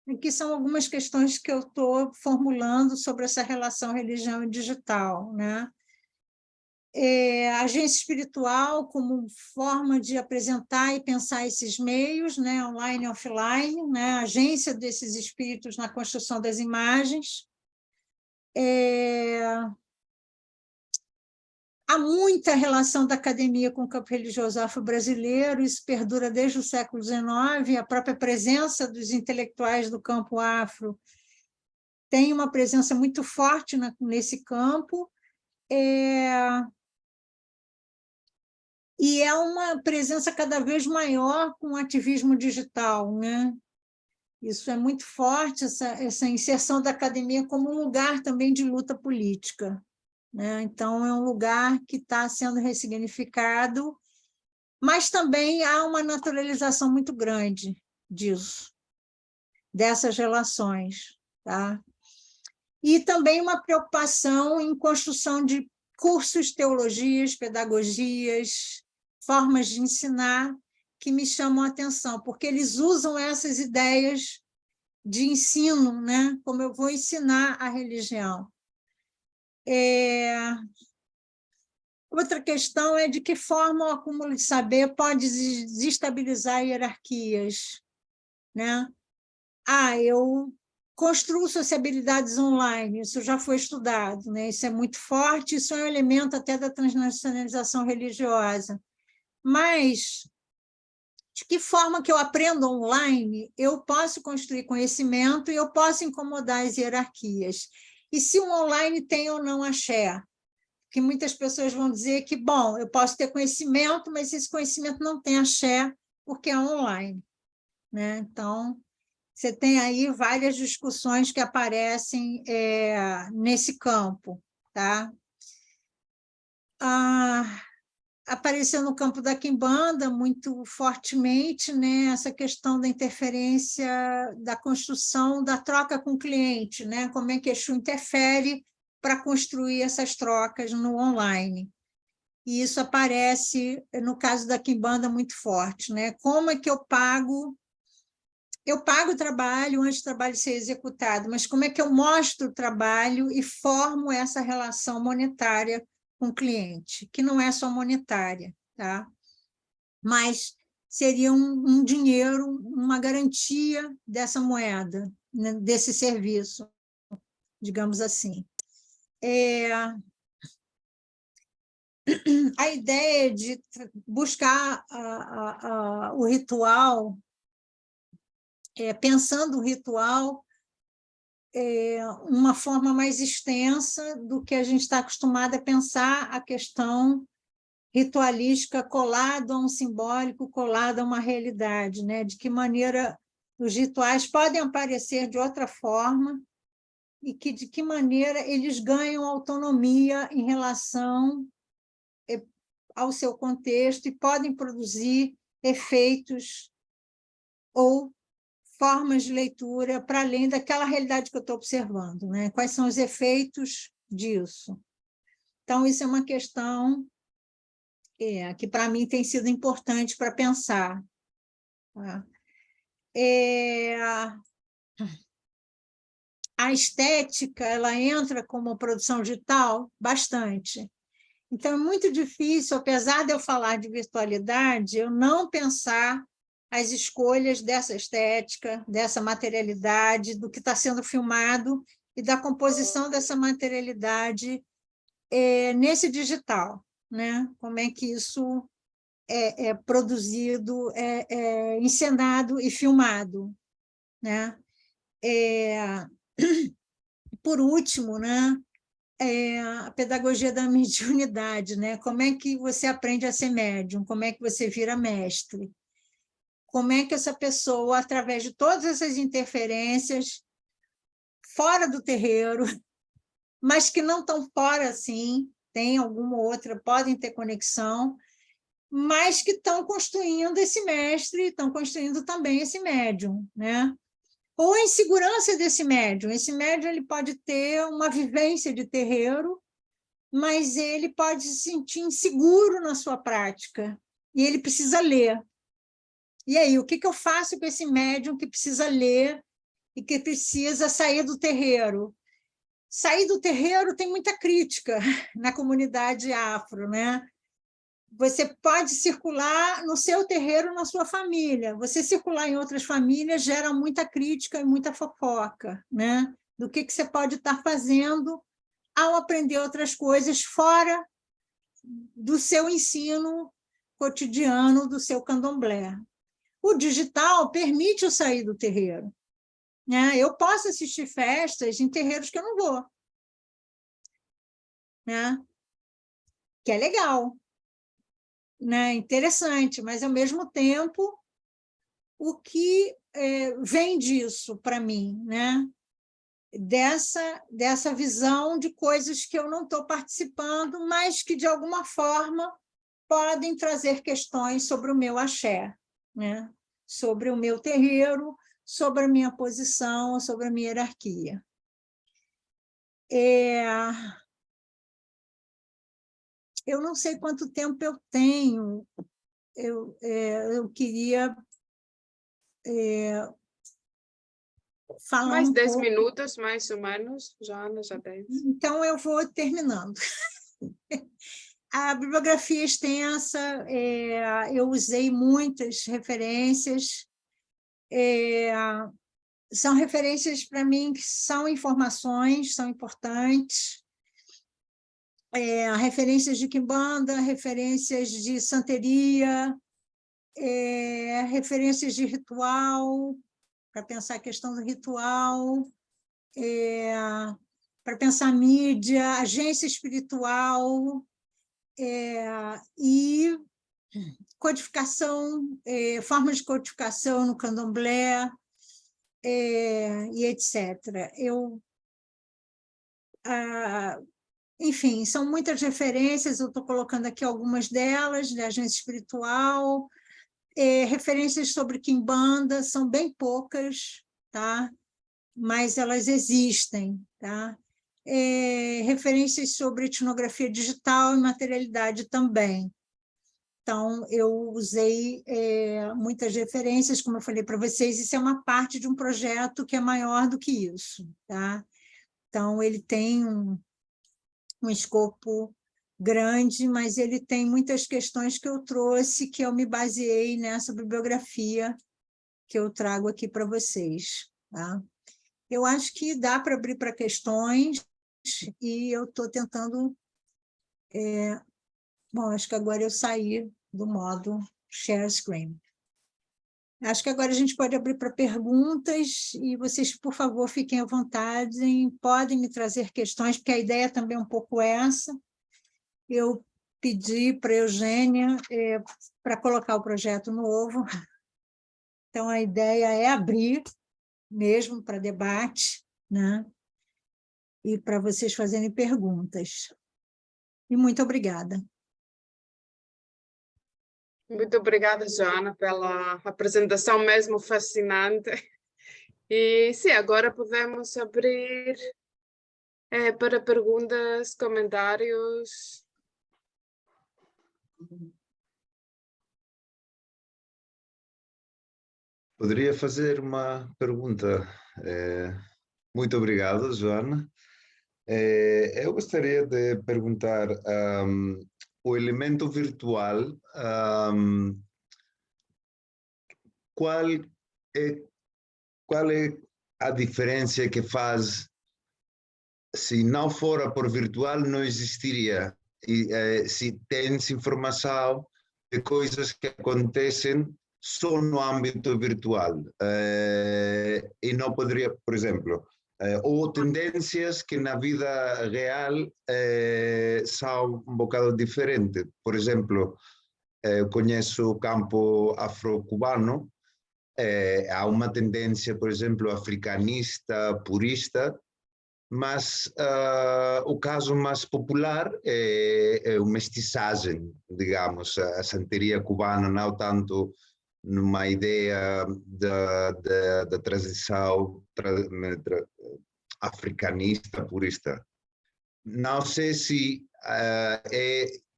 Aqui são algumas questões que eu estou formulando sobre essa relação religião e digital. Né? A agência espiritual como forma de apresentar e pensar esses meios, né? Online e offline, né? A agência desses espíritos na construção das imagens. Há muita relação da academia com o campo religioso afro-brasileiro, isso perdura desde o século XIX, a própria presença dos intelectuais do campo afro tem uma presença muito forte nesse campo, e é uma presença cada vez maior com o ativismo digital, né? Isso é muito forte, essa inserção da academia como um lugar também de luta política, né? Então, é um lugar que está sendo ressignificado, mas também há uma naturalização muito grande disso, dessas relações, tá? E também uma preocupação em construção de cursos, teologias, pedagogias, formas de ensinar que me chamam a atenção, porque eles usam essas ideias de ensino, né? Como eu vou ensinar a religião. Outra questão é de que forma o acúmulo de saber pode desestabilizar hierarquias, né? Eu construo sociabilidades online, isso já foi estudado, né? Isso é muito forte, isso é um elemento até da transnacionalização religiosa. Mas, de que forma que eu aprendo online, eu posso construir conhecimento e eu posso incomodar as hierarquias. E se um online tem ou não axé? Que muitas pessoas vão dizer que, bom, eu posso ter conhecimento, mas esse conhecimento não tem axé porque é online, né? Então, você tem aí várias discussões que aparecem nesse campo, tá? Apareceu no campo da quimbanda muito fortemente, né, essa questão da interferência, da construção, da troca com o cliente, né? Como é que Exu interfere para construir essas trocas no online. E isso aparece, no caso da quimbanda, muito forte, né? Como é que eu pago o trabalho antes do trabalho ser executado, mas como é que eu mostro o trabalho e formo essa relação monetária com o cliente, que não é só monetária, tá? Mas seria um dinheiro, uma garantia dessa moeda, né, desse serviço, digamos assim. A ideia de buscar o ritual, pensando o ritual uma forma mais extensa do que a gente está acostumado a pensar a questão ritualística colado a um simbólico, colado a uma realidade, né? De que maneira os rituais podem aparecer de outra forma e de que maneira eles ganham autonomia em relação ao seu contexto e podem produzir efeitos ou formas de leitura para além daquela realidade que eu estou observando, né? Quais são os efeitos disso? Então, isso é uma questão que, para mim, tem sido importante para pensar. Tá? A estética, ela entra como produção digital bastante. Então, é muito difícil, apesar de eu falar de virtualidade, eu não pensar as escolhas dessa estética, dessa materialidade, do que está sendo filmado e da composição dessa materialidade nesse digital, né? Como é que isso é produzido, encenado e filmado, né? Por último, né? A pedagogia da mediunidade, né? Como é que você aprende a ser médium? Como é que você vira mestre? Como é que essa pessoa, através de todas essas interferências, fora do terreiro, mas que não estão fora assim, tem alguma outra, podem ter conexão, mas que estão construindo esse mestre, estão construindo também esse médium, né? Ou a insegurança desse médium. Esse médium ele pode ter uma vivência de terreiro, mas ele pode se sentir inseguro na sua prática, e ele precisa ler. E aí, o que eu faço com esse médium que precisa ler e que precisa sair do terreiro? Sair do terreiro tem muita crítica na comunidade afro, né? Você pode circular no seu terreiro, na sua família. Você circular em outras famílias gera muita crítica e muita fofoca, né? Do que você pode estar fazendo ao aprender outras coisas fora do seu ensino cotidiano, do seu candomblé. O digital permite eu sair do terreiro, né? Eu posso assistir festas em terreiros que eu não vou, né? Que é legal, né? Interessante, mas, ao mesmo tempo, o que vem disso para mim, né? Dessa visão de coisas que eu não estou participando, mas que, de alguma forma, podem trazer questões sobre o meu axé, né? Sobre o meu terreiro, sobre a minha posição, sobre a minha hierarquia. Eu não sei quanto tempo eu tenho. Eu queria falar
Mais
um
10
pouco.
minutos, mais ou menos, Joana, já 10.
Então, eu vou terminando. A bibliografia extensa, eu usei muitas referências. São referências, para mim, que são informações, são importantes. Referências de quimbanda, referências de santeria, referências de ritual, para pensar a questão do ritual, para pensar mídia, agência espiritual, e codificação, formas de codificação no candomblé, e etc. Enfim, são muitas referências, eu estou colocando aqui algumas delas, de agência espiritual, referências sobre quimbanda, são bem poucas, tá? Mas elas existem, tá? Referências sobre etnografia digital e materialidade também. Então, eu usei muitas referências, como eu falei para vocês, isso é uma parte de um projeto que é maior do que isso, tá? Então, ele tem um escopo grande, mas ele tem muitas questões que eu trouxe, que eu me baseei nessa bibliografia que eu trago aqui para vocês, tá? Eu acho que dá para abrir para questões, e eu estou tentando... Bom, acho que agora eu saí do modo share screen. Acho que agora a gente pode abrir para perguntas, e vocês, por favor, fiquem à vontade, podem me trazer questões, porque a ideia também é um pouco essa. Eu pedi para a Eugênia para colocar o projeto novo, então a ideia é abrir mesmo para debate, né? E para vocês fazerem perguntas. E muito obrigada.
Muito obrigada, Joana, pela apresentação mesmo fascinante. E sim, agora podemos abrir para perguntas, comentários.
Poderia fazer uma pergunta. Muito obrigado, Joana. Eu gostaria de perguntar, o elemento virtual, qual é a diferença que faz? Se não fora por virtual, não existiria. E se tens informação de coisas que acontecem só no âmbito virtual, e não poderia, por exemplo, ou tendências que na vida real são um bocado diferentes. Por exemplo, eu conheço o campo afro-cubano, há uma tendência, por exemplo, africanista, purista, mas o caso mais popular é o mestiçagem, digamos, a santeria cubana, não tanto numa ideia da transição africanista, purista. Não sei se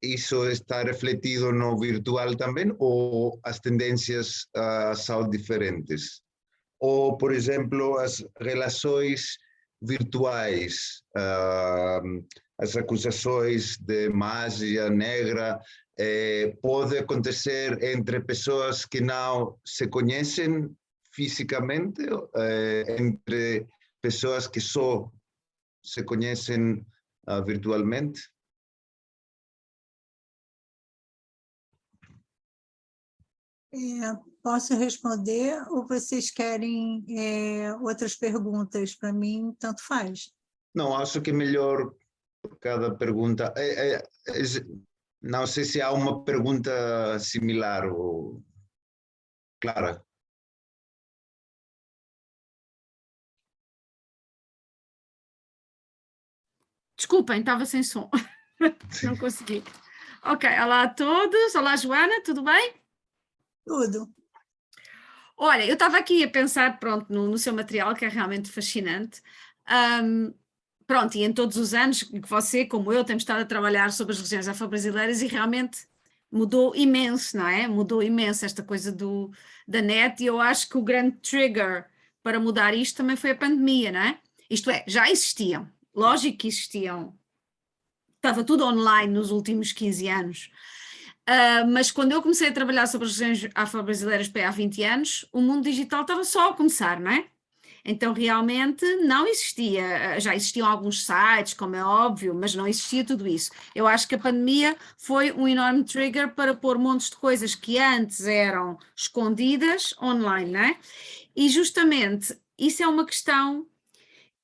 isso está refletido no virtual também, ou as tendências são diferentes. Ou, por exemplo, as relações virtuais, as acusações de magia negra, pode acontecer entre pessoas que não se conhecem fisicamente, entre pessoas que só se conhecem virtualmente?
Posso responder ou vocês querem outras perguntas? Para mim, tanto faz.
Não, acho que é melhor por cada pergunta. Não sei se há uma pergunta similar, ou... Clara.
Desculpem, estava sem som. Não consegui. Ok, olá a todos. Olá, Joana, tudo bem?
Tudo.
Olha, eu estava aqui a pensar, pronto, no seu material, que é realmente fascinante. Pronto, e em todos os anos que você, como eu, temos estado a trabalhar sobre as regiões afro-brasileiras e realmente mudou imenso, não é? Mudou imenso esta coisa da net, e eu acho que o grande trigger para mudar isto também foi a pandemia, não é? Isto é, já existiam, lógico que existiam, estava tudo online nos últimos 15 anos, mas quando eu comecei a trabalhar sobre as regiões afro-brasileiras há 20 anos, o mundo digital estava só a começar, não é? Então realmente não existia, já existiam alguns sites, como é óbvio, mas não existia tudo isso. Eu acho que a pandemia foi um enorme trigger para pôr montes de coisas que antes eram escondidas online, não é? E justamente isso é uma questão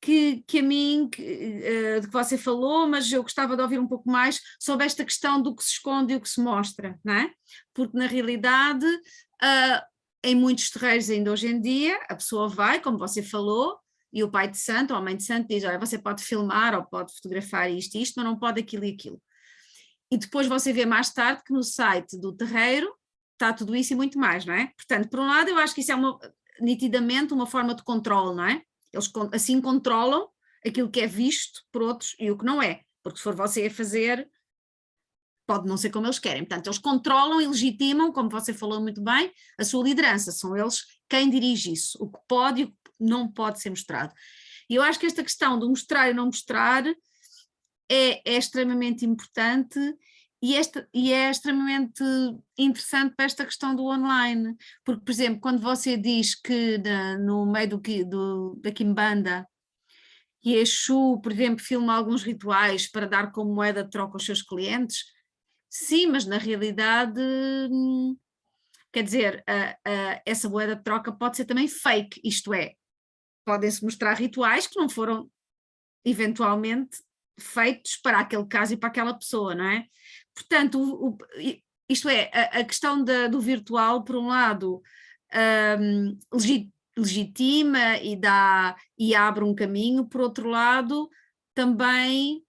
que a mim, de que você falou, mas eu gostava de ouvir um pouco mais sobre esta questão do que se esconde e o que se mostra, não é? Porque na realidade, em muitos terreiros ainda hoje em dia, a pessoa vai, como você falou, e o pai de santo ou a mãe de santo diz, olha, você pode filmar ou pode fotografar isto e isto, mas não pode aquilo e aquilo. E depois você vê mais tarde que no site do terreiro está tudo isso e muito mais, não é? Portanto, por um lado eu acho que isso é nitidamente uma forma de controle, não é? Eles assim controlam aquilo que é visto por outros e o que não é, porque se for você a fazer, pode não ser como eles querem. Portanto, eles controlam e legitimam, como você falou muito bem, a sua liderança, são eles quem dirige isso, o que pode e o que não pode ser mostrado. E eu acho que esta questão de mostrar e não mostrar é extremamente importante e é extremamente interessante para esta questão do online, porque, por exemplo, quando você diz que no meio da Quimbanda, que Exu, por exemplo, filma alguns rituais para dar como moeda de troca aos seus clientes, sim, mas na realidade, quer dizer, essa moeda de troca pode ser também fake, isto é, podem-se mostrar rituais que não foram eventualmente feitos para aquele caso e para aquela pessoa, não é? Portanto, isto é, a questão do virtual, por um lado, legitima e abre um caminho, por outro lado, também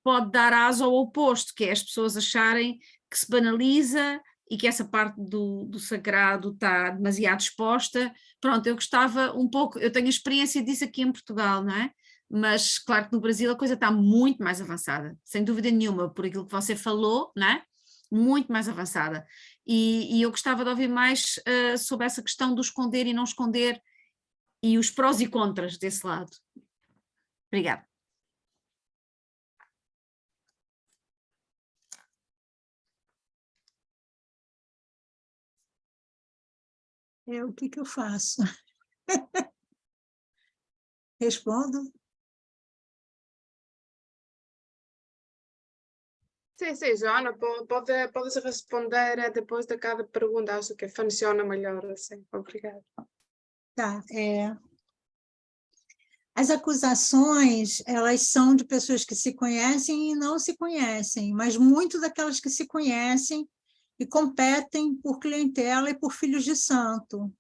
pode dar asa ao oposto, que é as pessoas acharem que se banaliza e que essa parte do sagrado está demasiado exposta. Pronto, eu gostava um pouco, eu tenho experiência disso aqui em Portugal, não é? Mas claro que no Brasil a coisa está muito mais avançada, sem dúvida nenhuma, por aquilo que você falou, não é? Muito mais avançada. E eu gostava de ouvir mais sobre essa questão do esconder e não esconder e os prós e contras desse lado. Obrigada.
O que eu faço? Respondo?
Sim, Joana, podes responder depois de cada pergunta, acho que funciona melhor assim. Obrigada.
Tá, as acusações, elas são de pessoas que se conhecem e não se conhecem, mas muito daquelas que se conhecem e competem por clientela e por filhos de santo.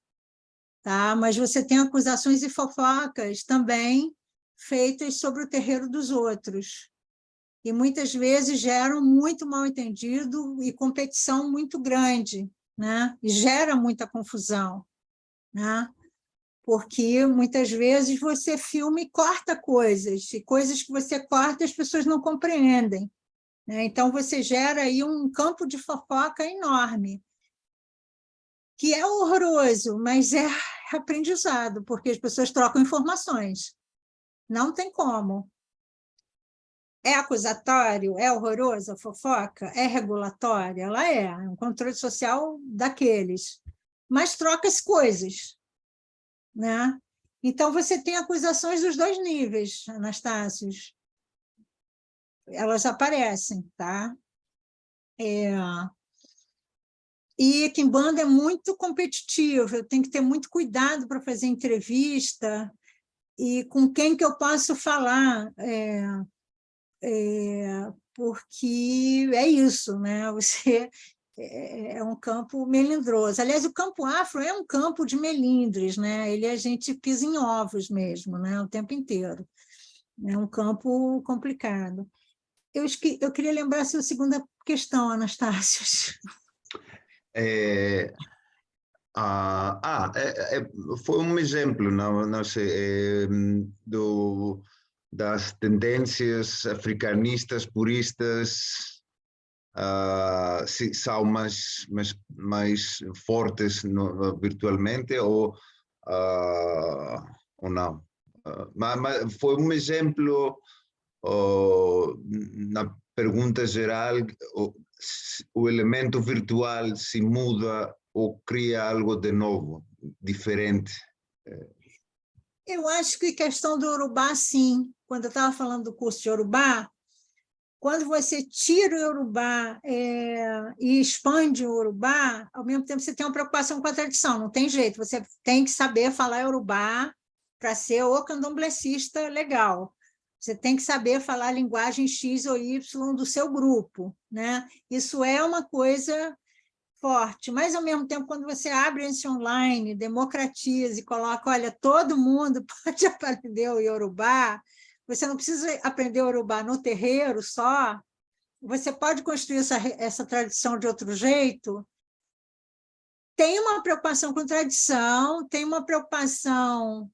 Tá? Mas você tem acusações e fofocas também feitas sobre o terreiro dos outros. E muitas vezes geram muito mal-entendido e competição muito grande, né? E gera muita confusão, né? Porque muitas vezes você filma e corta coisas, e coisas que você corta as pessoas não compreendem, né? Então você gera aí um campo de fofoca enorme, que é horroroso, mas é aprendizado, porque as pessoas trocam informações. Não tem como. É acusatório? É horroroso a fofoca? É regulatória? Ela é um controle social daqueles. Mas troca-se coisas, né? Então, você tem acusações dos dois níveis, Anastácios. Elas aparecem, tá? E Kimbanda é muito competitivo, eu tenho que ter muito cuidado para fazer entrevista e com quem que eu posso falar, porque é isso, né? Você é um campo melindroso. Aliás, o campo afro é um campo de melindres, né? A gente pisa em ovos mesmo, né? O tempo inteiro. É um campo complicado. Eu queria lembrar a sua segunda questão, Anastácio.
Foi um exemplo, não sei, das tendências africanistas, puristas, se são mais fortes virtualmente ou não. Mas foi um exemplo na pergunta geral, o elemento virtual se muda ou cria algo de novo, diferente?
Eu acho que questão do Yorubá, sim. Quando eu estava falando do curso de Yorubá, quando você tira o Yorubá e expande o Yorubá, ao mesmo tempo você tem uma preocupação com a tradição, não tem jeito, você tem que saber falar Yorubá para ser o candomblessista legal. Você tem que saber falar a linguagem X ou Y do seu grupo, né? Isso é uma coisa forte, mas, ao mesmo tempo, quando você abre esse online, democratiza e coloca, olha, todo mundo pode aprender o Yorubá, você não precisa aprender o Yorubá no terreiro só, você pode construir essa tradição de outro jeito. Tem uma preocupação com tradição, tem uma preocupação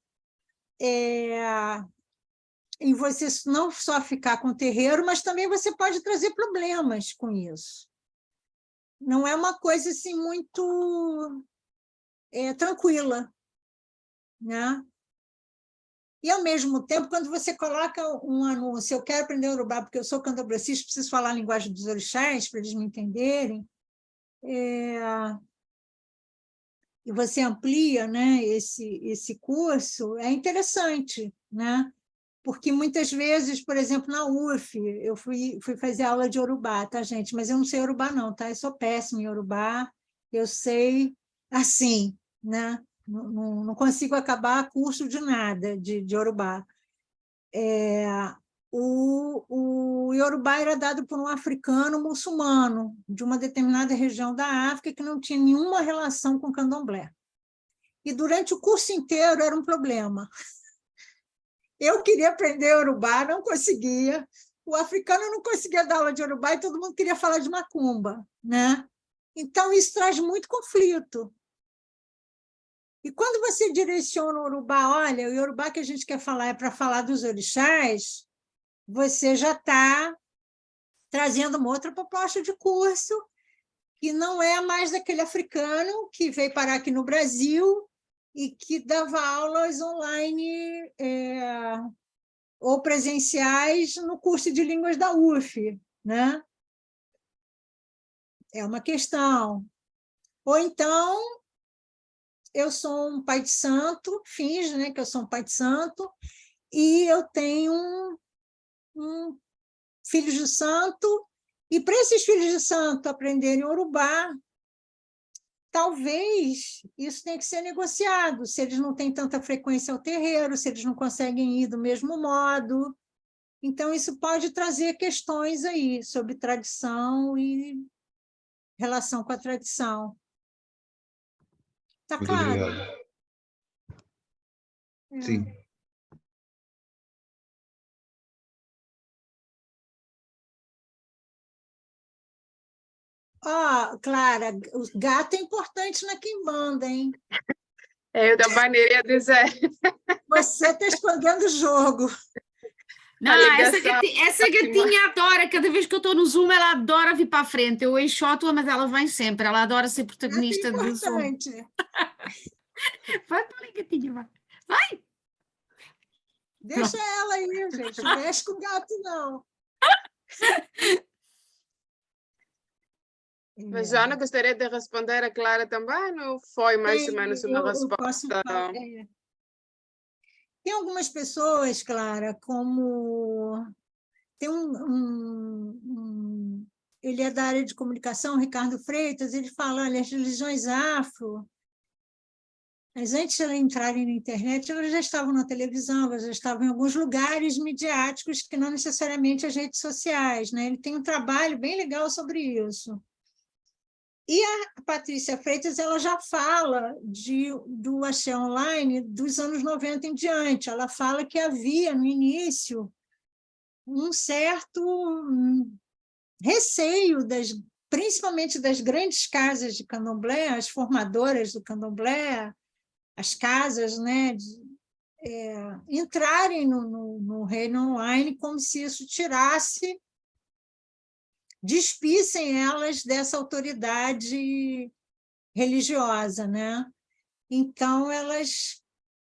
em você não só ficar com o terreiro, mas também você pode trazer problemas com isso. Não é uma coisa assim muito tranquila, né? E, ao mesmo tempo, quando você coloca um anúncio, eu quero aprender Yorubá porque eu sou candomblessista, preciso falar a linguagem dos orixás para eles me entenderem, e você amplia, né, esse curso, é interessante, né? Porque muitas vezes, por exemplo, na UF, eu fui fazer aula de Yorubá, tá, gente? Mas eu não sei Yorubá, não, tá? Eu sou péssima em Yorubá, eu sei assim, né? Não consigo acabar curso de nada de Yorubá. O Yorubá era dado por um africano muçulmano de uma determinada região da África que não tinha nenhuma relação com candomblé. E durante o curso inteiro era um problema. Eu queria aprender Yorubá, não conseguia. O africano não conseguia dar aula de Yorubá e todo mundo queria falar de macumba, né? Então, isso traz muito conflito. E quando você direciona o Yorubá, olha, o Yorubá que a gente quer falar é para falar dos orixás, você já está trazendo uma outra proposta de curso, que não é mais daquele africano que veio parar aqui no Brasil e que dava aulas online ou presenciais no curso de línguas da UF, né? É uma questão. Ou então, eu sou um pai de santo, finge, né, que eu sou um pai de santo, e eu tenho um filho de santo, e para esses filhos de santo aprenderem Yorubá, talvez isso tenha que ser negociado, se eles não têm tanta frequência ao terreiro, se eles não conseguem ir do mesmo modo. Então, isso pode trazer questões aí sobre tradição e relação com a tradição. Está
Muito
claro?
obrigado. Sim.
Clara, o gato é importante na quimbanda, hein?
Eu também iria dizer.
Você está escondendo o jogo.
Não, essa
ligação
gatinha adora, cada vez que eu estou no Zoom, ela adora vir para a frente. Eu enxoto-a, mas ela vem sempre, ela adora ser protagonista do Zoom.
Importante.
Vai para ali, gatinha, vai. Vai!
Deixa ela aí, gente. Não mexe com o gato, não.
Mas, Joana, gostaria de responder a Clara também, ou foi mais ou menos uma
Eu
resposta?
posso falar. Tem algumas pessoas, Clara, como... Tem ele é da área de comunicação, Ricardo Freitas, ele fala, olha, as religiões afro, mas antes de elas entrarem na internet, elas já estavam na televisão, elas já estavam em alguns lugares midiáticos que não necessariamente as redes sociais, né? Ele tem um trabalho bem legal sobre isso. E a Patrícia Freitas, ela já fala do axé online dos anos 90 em diante. Ela fala que havia, no início, um certo receio, principalmente das grandes casas de candomblé, as formadoras do candomblé, as casas, né, entrarem no reino online como se isso despissem elas dessa autoridade religiosa, né? Então, elas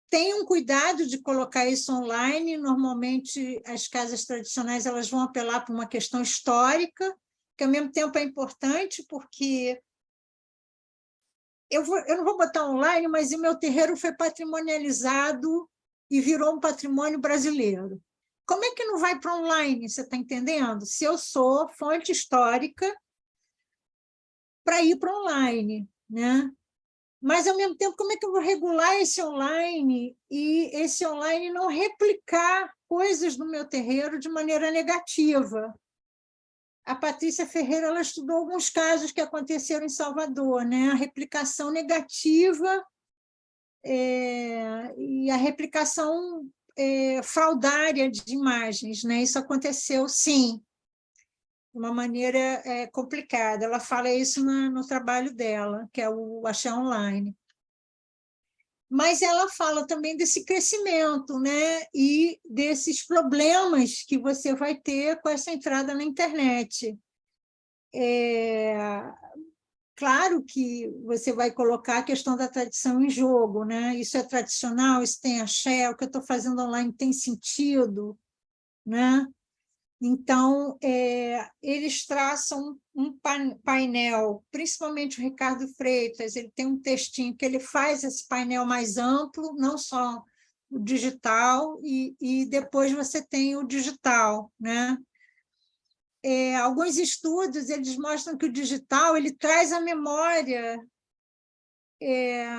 têm um cuidado de colocar isso online. Normalmente, as casas tradicionais elas vão apelar para uma questão histórica, que, ao mesmo tempo, é importante, porque eu não vou botar online, mas o meu terreiro foi patrimonializado e virou um patrimônio brasileiro. Como é que não vai para online, você está entendendo? Se eu sou fonte histórica para ir para online, né? Mas, ao mesmo tempo, como é que eu vou regular esse online e esse online não replicar coisas do meu terreiro de maneira negativa? A Patrícia Ferreira ela estudou alguns casos que aconteceram em Salvador, né? A replicação negativa e a replicação fraudária de imagens, né? Isso aconteceu, sim, de uma maneira complicada. Ela fala isso no trabalho dela, que é o Axé Online. Mas ela fala também desse crescimento, né? E desses problemas que você vai ter com essa entrada na internet. Claro que você vai colocar a questão da tradição em jogo, né? Isso é tradicional, isso tem axé, o que eu estou fazendo online tem sentido, né? Então, eles traçam um painel, principalmente o Ricardo Freitas, ele tem um textinho que ele faz esse painel mais amplo, não só o digital, e depois você tem o digital, né? Alguns estudos eles mostram que o digital ele traz a memória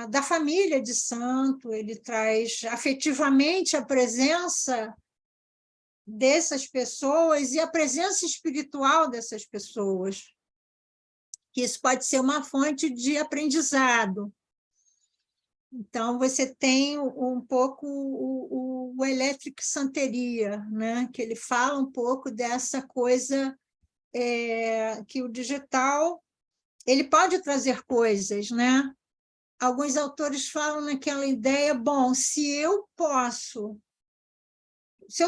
da família de santo, ele traz afetivamente a presença dessas pessoas e a presença espiritual dessas pessoas. Que isso pode ser uma fonte de aprendizado. Então, você tem um pouco o Electric Santeria, né? Que ele fala um pouco dessa coisa que o digital ele pode trazer coisas, né? Alguns autores falam naquela ideia, bom, se eu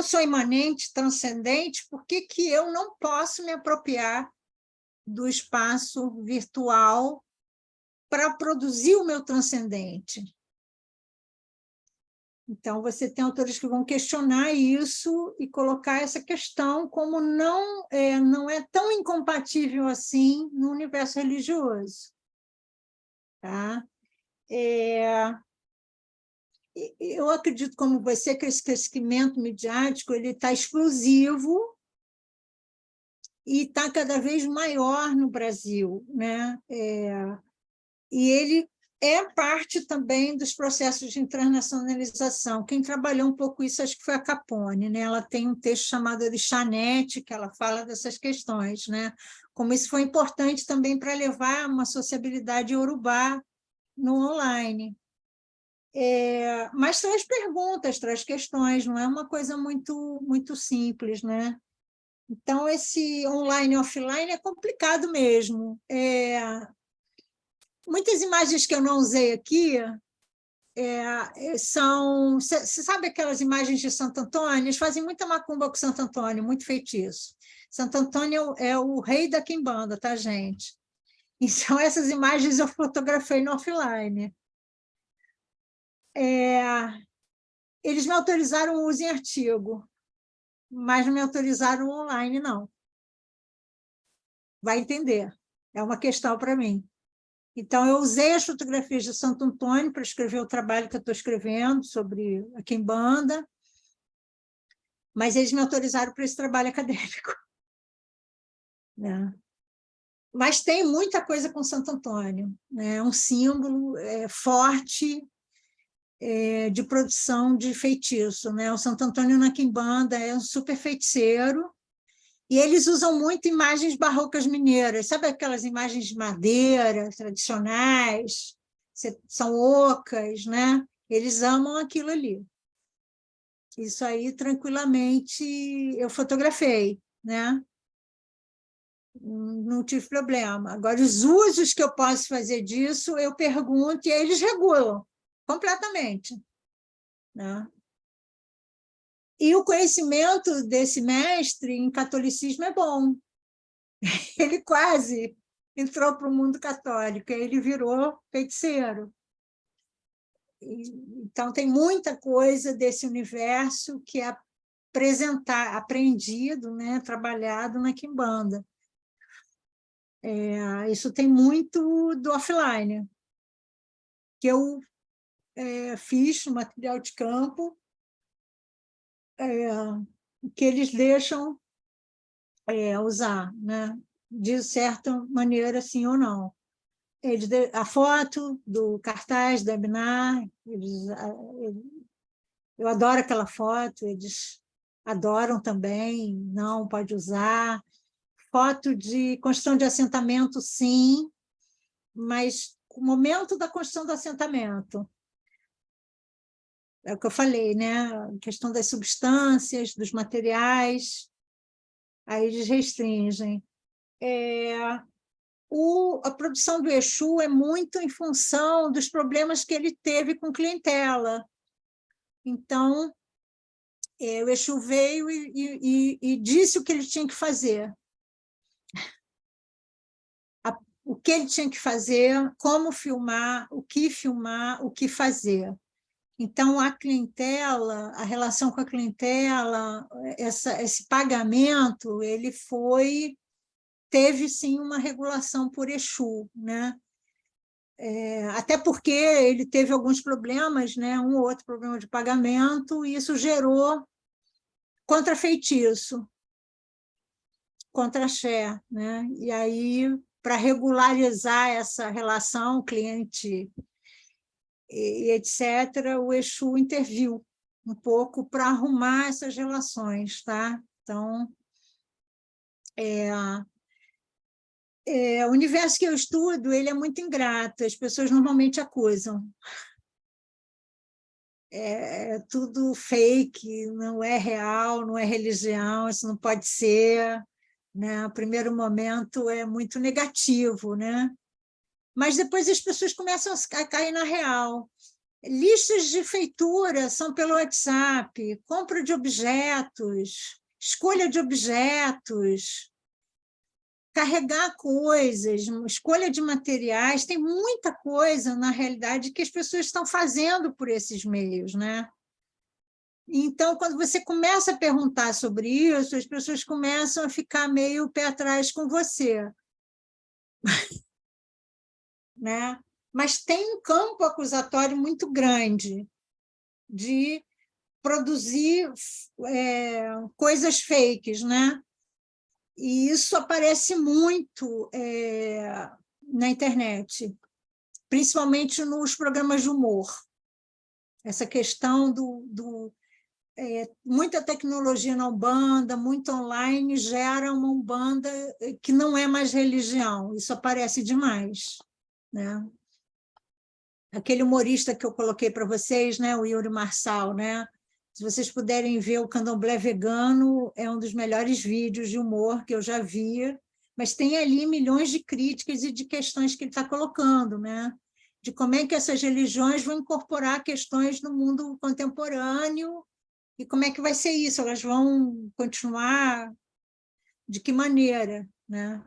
sou imanente, transcendente, por que eu não posso me apropriar do espaço virtual para produzir o meu transcendente? Então, você tem autores que vão questionar isso e colocar essa questão como não é tão incompatível assim no universo religioso. Tá? Eu acredito, como você, que esse crescimento midiático está explosivo e está cada vez maior no Brasil, né? E ele é parte também dos processos de internacionalização. Quem trabalhou um pouco isso, acho que foi a Capone, né? Ela tem um texto chamado Orixanete, que ela fala dessas questões, né? Como isso foi importante também para levar uma sociabilidade iorubá no online. Mas traz perguntas, traz questões, não é uma coisa muito, muito simples, né? Então, esse online e offline é complicado mesmo. Muitas imagens que eu não usei aqui são... Você sabe aquelas imagens de Santo Antônio? Eles fazem muita macumba com Santo Antônio, muito feitiço. Santo Antônio é o rei da quimbanda, tá, gente? Então, essas imagens eu fotografei no offline. Eles me autorizaram o uso em artigo, mas não me autorizaram online, não. Vai entender. É uma questão para mim. Então, eu usei as fotografias de Santo Antônio para escrever o trabalho que eu estou escrevendo sobre a quimbanda, mas eles me autorizaram para esse trabalho acadêmico. Né? Mas tem muita coisa com Santo Antônio, né? É um símbolo forte de produção de feitiço, né? O Santo Antônio na quimbanda é um super feiticeiro, e eles usam muito imagens barrocas mineiras, sabe aquelas imagens de madeira tradicionais, são ocas, né? Eles amam aquilo ali. Isso aí, tranquilamente, eu fotografei, né? Não tive problema. Agora, os usos que eu posso fazer disso, eu pergunto e eles regulam completamente, né? E o conhecimento desse mestre em catolicismo é bom. Ele quase entrou para o mundo católico, aí ele virou feiticeiro. Então, tem muita coisa desse universo que é aprendido, né, trabalhado na quimbanda. Isso tem muito do offline, que eu fiz no material de campo, que eles deixam usar, né? De certa maneira, sim ou não. A foto do cartaz da Abnar, eu adoro aquela foto, eles adoram também, não, pode usar. Foto de construção de assentamento, sim, mas o momento da construção do assentamento. É o que eu falei, né? A questão das substâncias, dos materiais, aí eles restringem. A produção do Exu é muito em função dos problemas que ele teve com clientela. Então, o Exu veio e disse o que ele tinha que fazer. O que ele tinha que fazer, como filmar, o que fazer. Então, a clientela, a relação com a clientela, esse pagamento, ele teve, sim, uma regulação por Exu, né? Até porque ele teve alguns problemas, né? Um ou outro problema de pagamento, e isso gerou contrafeitiço, contra-axé, né? E aí, para regularizar essa relação cliente e etc., o Exu interviu um pouco para arrumar essas relações, tá? Então, o universo que eu estudo, ele é muito ingrato, as pessoas normalmente acusam. É tudo fake, não é real, não é religião, isso não pode ser, né? O primeiro momento é muito negativo, né? Mas depois as pessoas começam a cair na real. Listas de feitura são pelo WhatsApp, compra de objetos, escolha de objetos, carregar coisas, escolha de materiais, tem muita coisa, na realidade, que as pessoas estão fazendo por esses meios, né? Então, quando você começa a perguntar sobre isso, as pessoas começam a ficar meio pé atrás com você, né? Mas tem um campo acusatório muito grande de produzir coisas fakes, né? E isso aparece muito na internet, principalmente nos programas de humor. Essa questão muita tecnologia na Umbanda, muito online, gera uma Umbanda que não é mais religião. Isso aparece demais, né? Aquele humorista que eu coloquei para vocês, né, o Yuri Marçal, né? Se vocês puderem ver o Candomblé Vegano, é um dos melhores vídeos de humor que eu já vi, mas tem ali milhões de críticas e de questões que ele está colocando, né? De como é que essas religiões vão incorporar questões no mundo contemporâneo e como é que vai ser isso, elas vão continuar, de que maneira, né?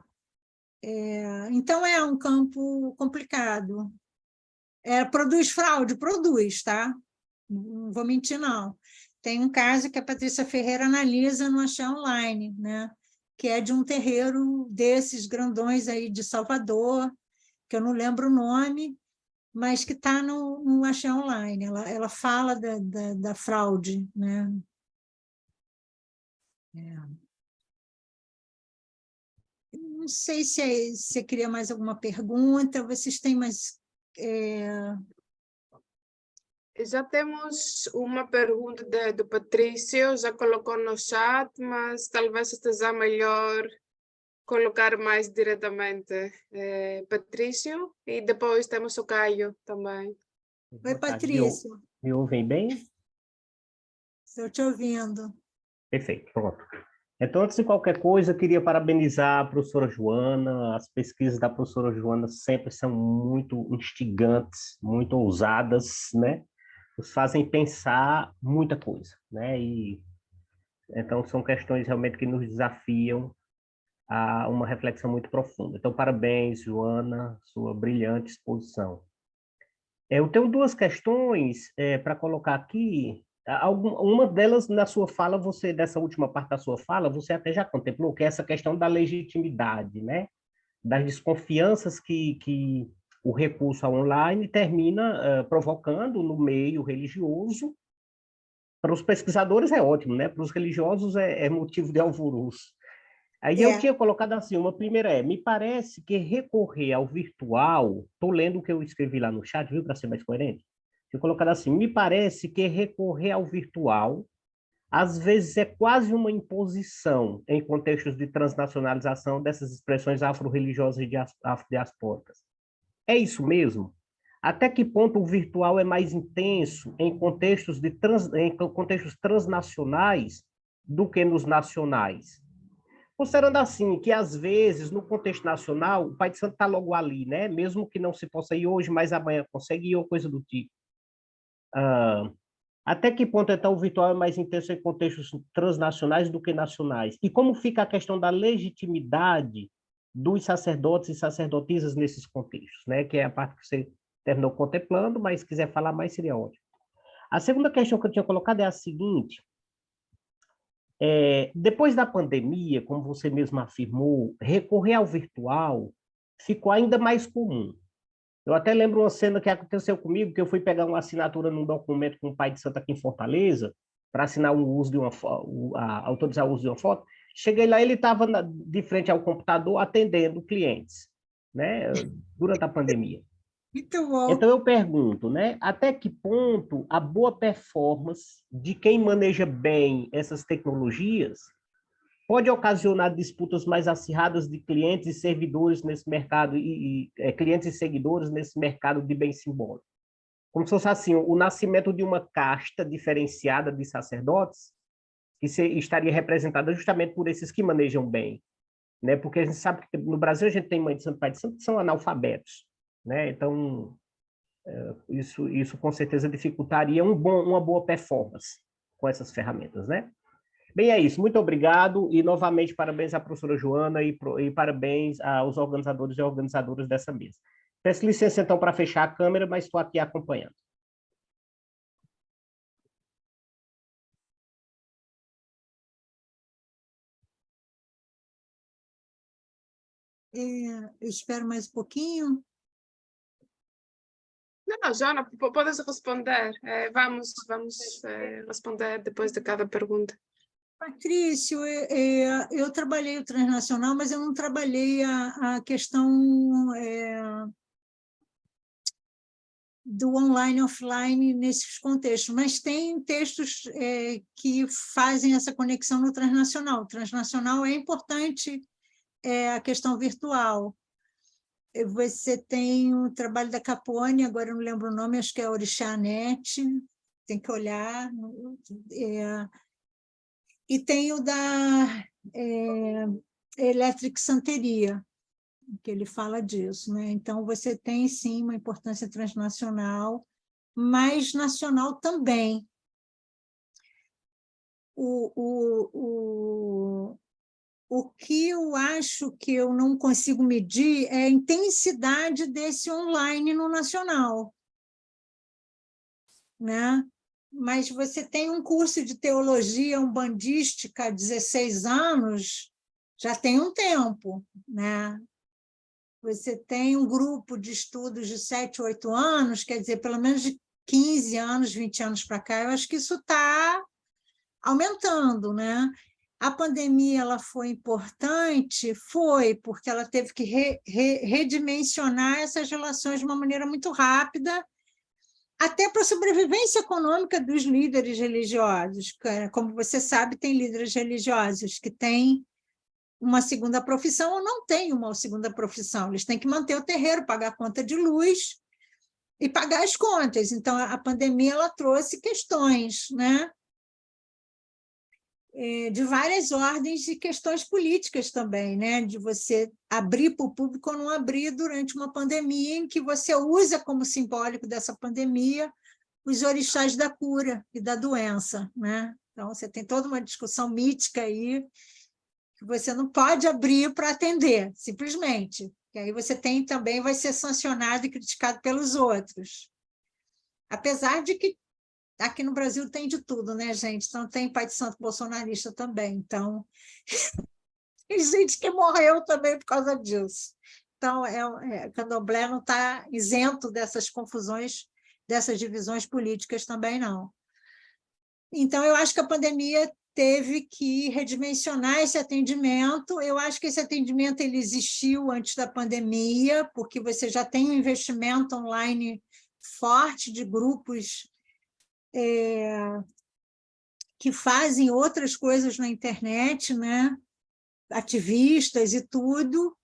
Então, é um campo complicado. Produz fraude? Produz, tá? Não vou mentir, não. Tem um caso que a Patrícia Ferreira analisa no Axé Online, né? Que é de um terreiro desses grandões aí de Salvador, que eu não lembro o nome, mas que está no Axé Online. Ela fala da fraude, né? Não sei se você queria mais alguma pergunta, vocês têm mais...
Já temos uma pergunta do Patrício, já colocou no chat, mas talvez esteja melhor colocar mais diretamente. Patrício, e depois temos o Caio também.
Oi, Patrício.
Me ouvem bem?
Estou te ouvindo.
Perfeito, pronto. Então, antes de qualquer coisa, eu queria parabenizar a professora Joana. As pesquisas da professora Joana sempre são muito instigantes, muito ousadas, né? Nos fazem pensar muita coisa, né? E então são questões realmente que nos desafiam a uma reflexão muito profunda. Então, parabéns, Joana, sua brilhante exposição. Eu tenho duas questões para colocar aqui. Uma delas, na sua fala, dessa última parte da sua fala, você até já contemplou, que é essa questão da legitimidade, né? Das desconfianças que o recurso online termina provocando no meio religioso. Para os pesquisadores é ótimo, né? Para os religiosos é motivo de alvoroço. Aí eu tinha colocado assim, uma primeira me parece que recorrer ao virtual, estou lendo o que eu escrevi lá no chat, viu, para ser mais coerente? Eu colocado assim, me parece que recorrer ao virtual, às vezes é quase uma imposição em contextos de transnacionalização dessas expressões afro-religiosas e afrodiaspóricas. É isso mesmo? Até que ponto o virtual é mais intenso em contextos transnacionais do que nos nacionais? Considerando assim, que às vezes, no contexto nacional, o Pai de Santo está logo ali, né? Mesmo que não se possa ir hoje, mas amanhã consegue ir, ou coisa do tipo. Até que ponto, então, o virtual é mais intenso em contextos transnacionais do que nacionais? E como fica a questão da legitimidade dos sacerdotes e sacerdotisas nesses contextos, né? Que é a parte que você terminou contemplando, mas se quiser falar mais, seria ótimo. A segunda questão que eu tinha colocado é a seguinte: depois da pandemia, como você mesmo afirmou, recorrer ao virtual ficou ainda mais comum. Eu até lembro uma cena que aconteceu comigo, que eu fui pegar uma assinatura num documento com o Pai de Santo aqui em Fortaleza, para assinar o uso de autorizar o uso de uma foto. Cheguei lá, ele estava de frente ao computador atendendo clientes, né, durante a pandemia.
Muito bom.
Então eu pergunto, né, até que ponto a boa performance de quem maneja bem essas tecnologias pode ocasionar disputas mais acirradas de clientes e servidores nesse mercado, clientes e seguidores nesse mercado de bem simbólico. Como se fosse assim, o nascimento de uma casta diferenciada de sacerdotes que estaria representada justamente por esses que manejam bem, né? Porque a gente sabe que no Brasil a gente tem mãe de santo, pai de santo que são analfabetos, né? Então, isso com certeza dificultaria uma boa performance com essas ferramentas, né? Bem, é isso. Muito obrigado e, novamente, parabéns à professora Joana e parabéns aos organizadores e organizadoras dessa mesa. Peço licença, então, para fechar a câmera, mas estou aqui acompanhando.
Eu espero mais um pouquinho.
Não, Joana, podes responder. Vamos responder depois de cada pergunta.
Patrício, eu trabalhei o transnacional, mas eu não trabalhei a questão do online e offline nesses contextos, mas tem textos que fazem essa conexão no transnacional. O transnacional é importante, a questão virtual. Você tem o trabalho da Capone, agora eu não lembro o nome, acho que é Orixá.net, tem que olhar. E tem o da Electric Santeria, que ele fala disso, né? Então, você tem, sim, uma importância transnacional, mas nacional também. O que eu acho que eu não consigo medir é a intensidade desse online no nacional, né? Mas você tem um curso de teologia umbandística há 16 anos, já tem um tempo, né? Você tem um grupo de estudos de 7, 8 anos, quer dizer, pelo menos de 15 anos, 20 anos para cá, eu acho que isso está aumentando, né? A pandemia ela foi importante? Foi, porque ela teve que redimensionar essas relações de uma maneira muito rápida, até para a sobrevivência econômica dos líderes religiosos. Como você sabe, tem líderes religiosos que têm uma segunda profissão ou não têm uma segunda profissão. Eles têm que manter o terreiro, pagar a conta de luz e pagar as contas. Então, a pandemia ela trouxe questões, né? De várias ordens e questões políticas também, né? De você abrir para o público ou não abrir durante uma pandemia em que você usa como simbólico dessa pandemia os orixás da cura e da doença, né? Então, você tem toda uma discussão mítica aí que você não pode abrir para atender, simplesmente. E aí você tem também, vai ser sancionado e criticado pelos outros. Apesar de que aqui no Brasil tem de tudo, né, gente? Então, tem pai de santo bolsonarista também. Então, tem gente que morreu também por causa disso. Então, Candomblé não está isento dessas confusões, dessas divisões políticas também, não. Então, eu acho que a pandemia teve que redimensionar esse atendimento. Eu acho que esse atendimento ele existiu antes da pandemia, porque você já tem um investimento online forte de grupos que fazem outras coisas na internet, né? Ativistas e tudo,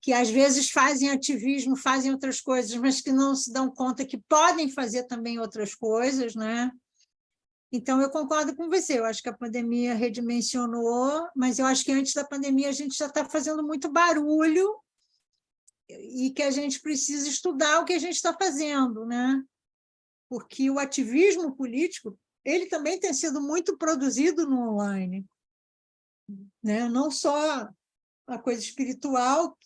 que às vezes fazem ativismo, fazem outras coisas, mas que não se dão conta que podem fazer também outras coisas, né? Então, eu concordo com você, eu acho que a pandemia redimensionou, mas eu acho que antes da pandemia a gente já está fazendo muito barulho e que a gente precisa estudar o que a gente está fazendo, né? Porque o ativismo político ele também tem sido muito produzido no online, né? Não só a coisa espiritual,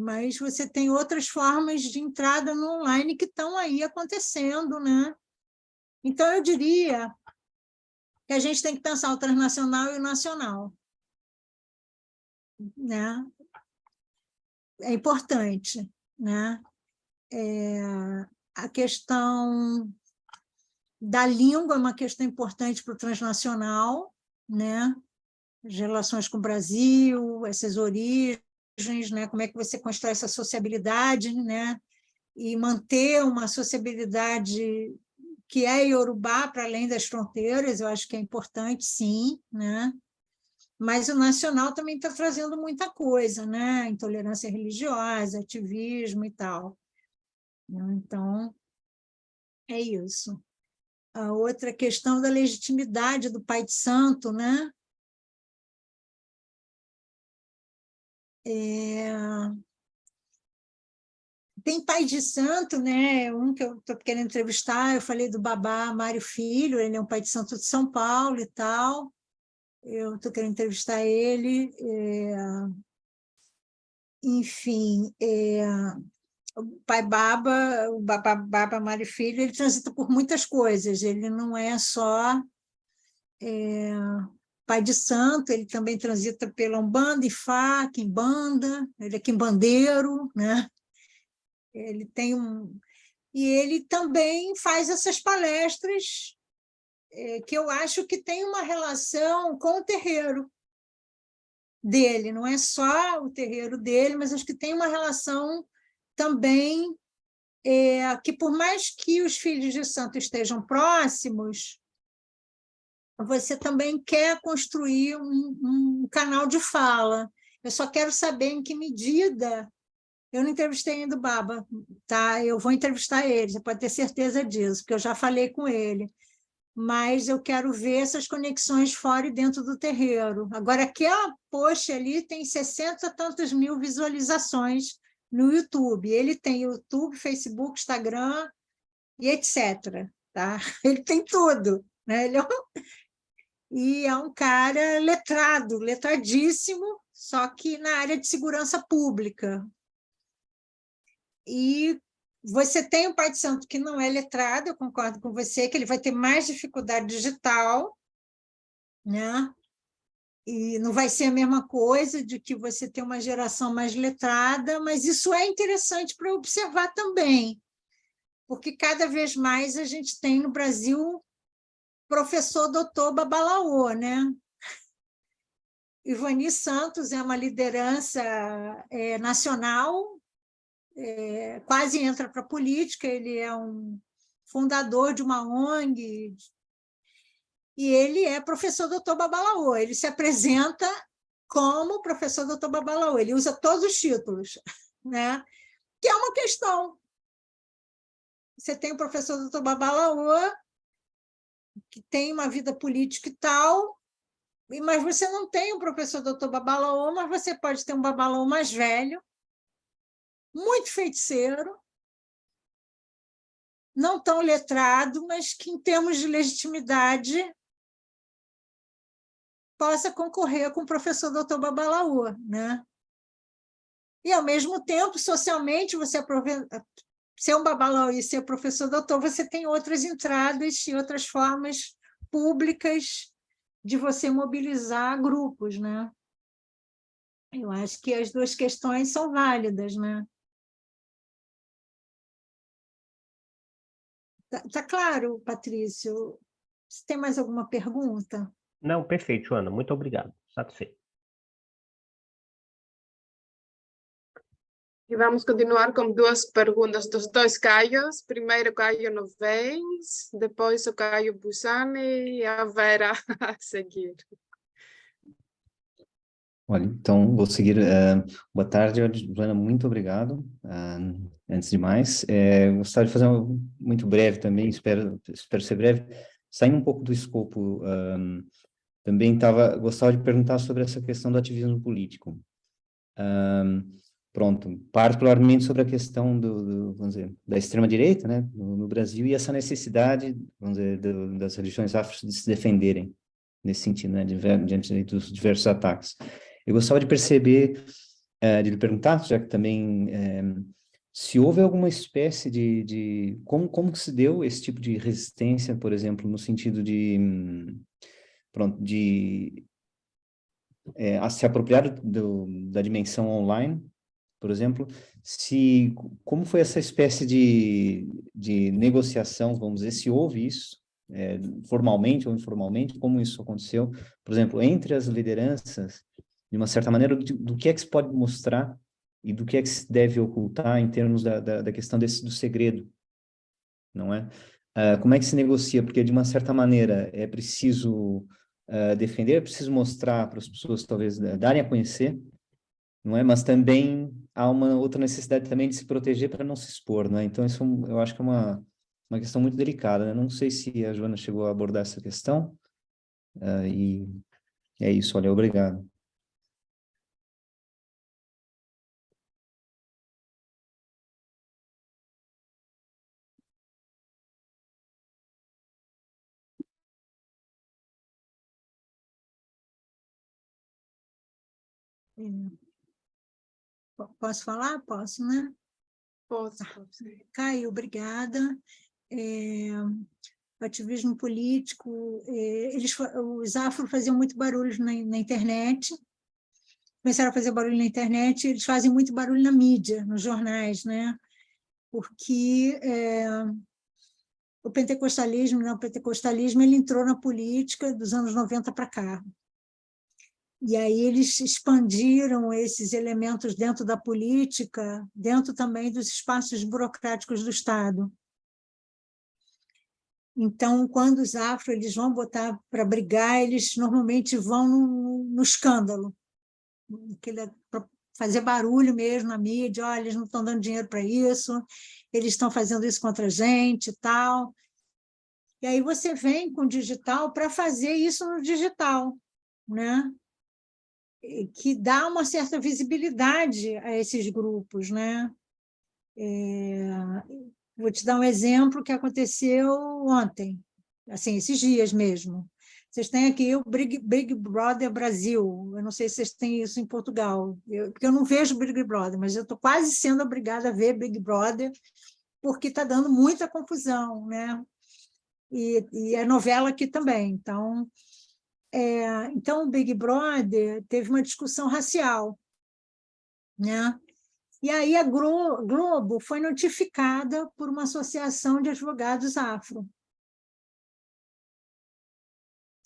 mas você tem outras formas de entrada no online que estão aí acontecendo, né? Então, eu diria que a gente tem que pensar o transnacional e o nacional, né? É importante, né? A questão da língua é uma questão importante para o transnacional, né? As relações com o Brasil, essas origens, né? Como é que você constrói essa sociabilidade, né? E manter uma sociabilidade que é iorubá para além das fronteiras, eu acho que é importante, sim, né? Mas o nacional também está trazendo muita coisa, né? Intolerância religiosa, ativismo e tal. Então, é isso. A outra questão da legitimidade do pai de santo, né? Tem pai de santo, né? Um que eu estou querendo entrevistar, eu falei do Babá Mário Filho, ele é um pai de santo de São Paulo e tal. Eu estou querendo entrevistar ele. Enfim, o pai Baba, o Baba Mário Filho, ele transita por muitas coisas, ele não é só pai de santo, ele também transita pela Umbanda, Ifá, Quimbanda, ele é quimbandeiro, né? Ele tem e ele também faz essas palestras que eu acho que tem uma relação com o terreiro dele, não é só o terreiro dele, mas acho que tem uma relação também que, por mais que os filhos de santo estejam próximos, você também quer construir um canal de fala. Eu só quero saber em que medida... Eu não entrevistei ainda o Baba, tá? Eu vou entrevistar ele, você pode ter certeza disso, porque eu já falei com ele. Mas eu quero ver essas conexões fora e dentro do terreiro. Agora, aquela post ali tem 60 e tantas mil visualizações no YouTube. Ele tem YouTube, Facebook, Instagram e etc. Tá? Ele tem tudo. Né? E é um cara letrado, letradíssimo, só que na área de segurança pública. E você tem um pai de santo que não é letrado, eu concordo com você, que ele vai ter mais dificuldade digital, né? E não vai ser a mesma coisa de que você ter uma geração mais letrada, mas isso é interessante para observar também, porque cada vez mais a gente tem no Brasil professor doutor Babalaô, né? Ivani Santos é uma liderança nacional, quase entra para a política, ele é um fundador de uma ONG, e ele é professor doutor Babalaô, ele se apresenta como professor doutor Babalaô, ele usa todos os títulos, né? Que é uma questão. Você tem o professor doutor Babalaô, que tem uma vida política e tal, mas você não tem o professor doutor Babalaô, mas você pode ter um Babalaô mais velho, muito feiticeiro, não tão letrado, mas que, em termos de legitimidade, possa concorrer com o professor doutor Babalaô, né? E, ao mesmo tempo, socialmente, você ser um Babalaô e ser professor doutor, você tem outras entradas e outras formas públicas de você mobilizar grupos, né? Eu acho que as duas questões são válidas, né? Tá claro, Patrício? Você tem mais alguma pergunta?
Não, perfeito, Joana. Muito obrigado. Satisfeito.
E vamos continuar com duas perguntas dos dois Caios. Primeiro, Caio Novens, depois o Caio Busani e a Vera a seguir.
Olha, então, vou seguir. Boa tarde, Joana, muito obrigado. Antes de mais, gostaria de fazer muito breve também, espero ser breve, saindo um pouco do escopo, também gostava de perguntar sobre essa questão do ativismo político. Pronto, particularmente sobre a questão vamos dizer, da extrema-direita, né, no Brasil, e essa necessidade, vamos dizer, das religiões afro de se defenderem, nesse sentido, né, diante dos diversos ataques. Eu gostava de perceber, de lhe perguntar, já que também, se houve alguma espécie como que se deu esse tipo de resistência, por exemplo, no sentido a se apropriar da dimensão online, por exemplo, como foi essa espécie de negociação, vamos dizer, se houve isso, formalmente ou informalmente, como isso aconteceu, por exemplo, entre as lideranças, de uma certa maneira, do que é que se pode mostrar e do que é que se deve ocultar em termos da questão do segredo, não é? Como é que se negocia? Porque, de uma certa maneira, é preciso defender, é preciso mostrar para as pessoas, talvez, darem a conhecer, não é? Mas também há uma outra necessidade também de se proteger para não se expor, não é? Então, isso eu acho que é uma questão muito delicada, né? Não sei se a Joana chegou a abordar essa questão, e é isso, olha, obrigado.
Posso falar? Posso, né?
Posso.
Caio, obrigada. O ativismo político, os afro faziam muito barulho na internet, começaram a fazer barulho na internet, eles fazem muito barulho na mídia, nos jornais, né? Porque o pentecostalismo, ele entrou na política dos anos 90 para cá. E aí eles expandiram esses elementos dentro da política, dentro também dos espaços burocráticos do Estado. Então, quando os afro eles vão botar para brigar, eles normalmente vão no escândalo, para fazer barulho mesmo na mídia, olha, eles não estão dando dinheiro para isso, eles estão fazendo isso contra a gente e tal. E aí você vem com o digital para fazer isso no digital, né? Que dá uma certa visibilidade a esses grupos, né? Vou te dar um exemplo que aconteceu ontem, assim, esses dias mesmo. Vocês têm aqui o Big Brother Brasil, eu não sei se vocês têm isso em Portugal, porque eu não vejo Big Brother, mas eu estou quase sendo obrigada a ver Big Brother, porque está dando muita confusão, né? E é novela aqui também, então... Então, o Big Brother teve uma discussão racial, né? E aí a Globo foi notificada por uma associação de advogados afro.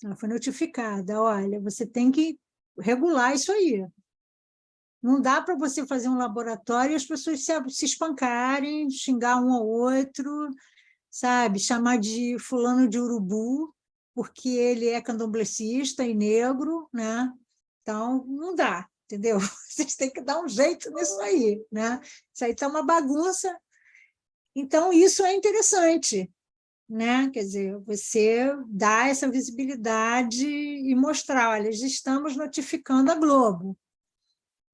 Ela foi notificada, olha, você tem que regular isso aí. Não dá para você fazer um laboratório e as pessoas se espancarem, xingar um ao outro, sabe? Chamar de fulano de urubu, porque ele é candomblecista e negro, né? Então, não dá, entendeu? Vocês têm que dar um jeito nisso aí, né? Isso aí está uma bagunça. Então, isso é interessante, né? Quer dizer, você dá essa visibilidade e mostrar, olha, estamos notificando a Globo,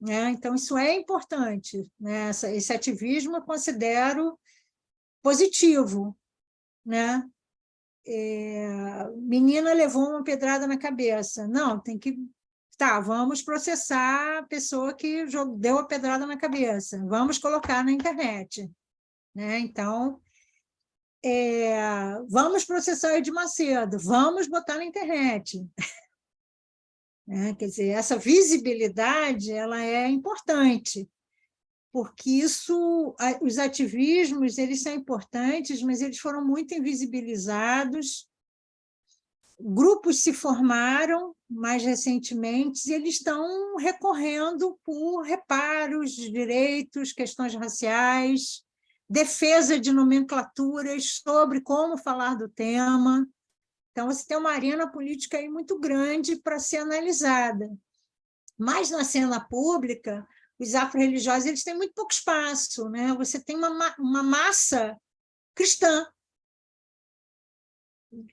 né? Então, isso é importante, né? Esse ativismo eu considero positivo, né? Menina levou uma pedrada na cabeça. Não, tem que... Tá, vamos processar a pessoa que deu a pedrada na cabeça. Vamos colocar na internet, né? Então, vamos processar o Edir Macedo, vamos botar na internet. Né? Quer dizer, essa visibilidade ela é importante, porque isso, os ativismos eles são importantes, mas eles foram muito invisibilizados. Grupos se formaram mais recentemente e eles estão recorrendo por reparos de direitos, questões raciais, defesa de nomenclaturas sobre como falar do tema. Então, você tem uma arena política aí muito grande para ser analisada. Mas, na cena pública, os afro-religiosos eles têm muito pouco espaço, né? Você tem uma massa cristã,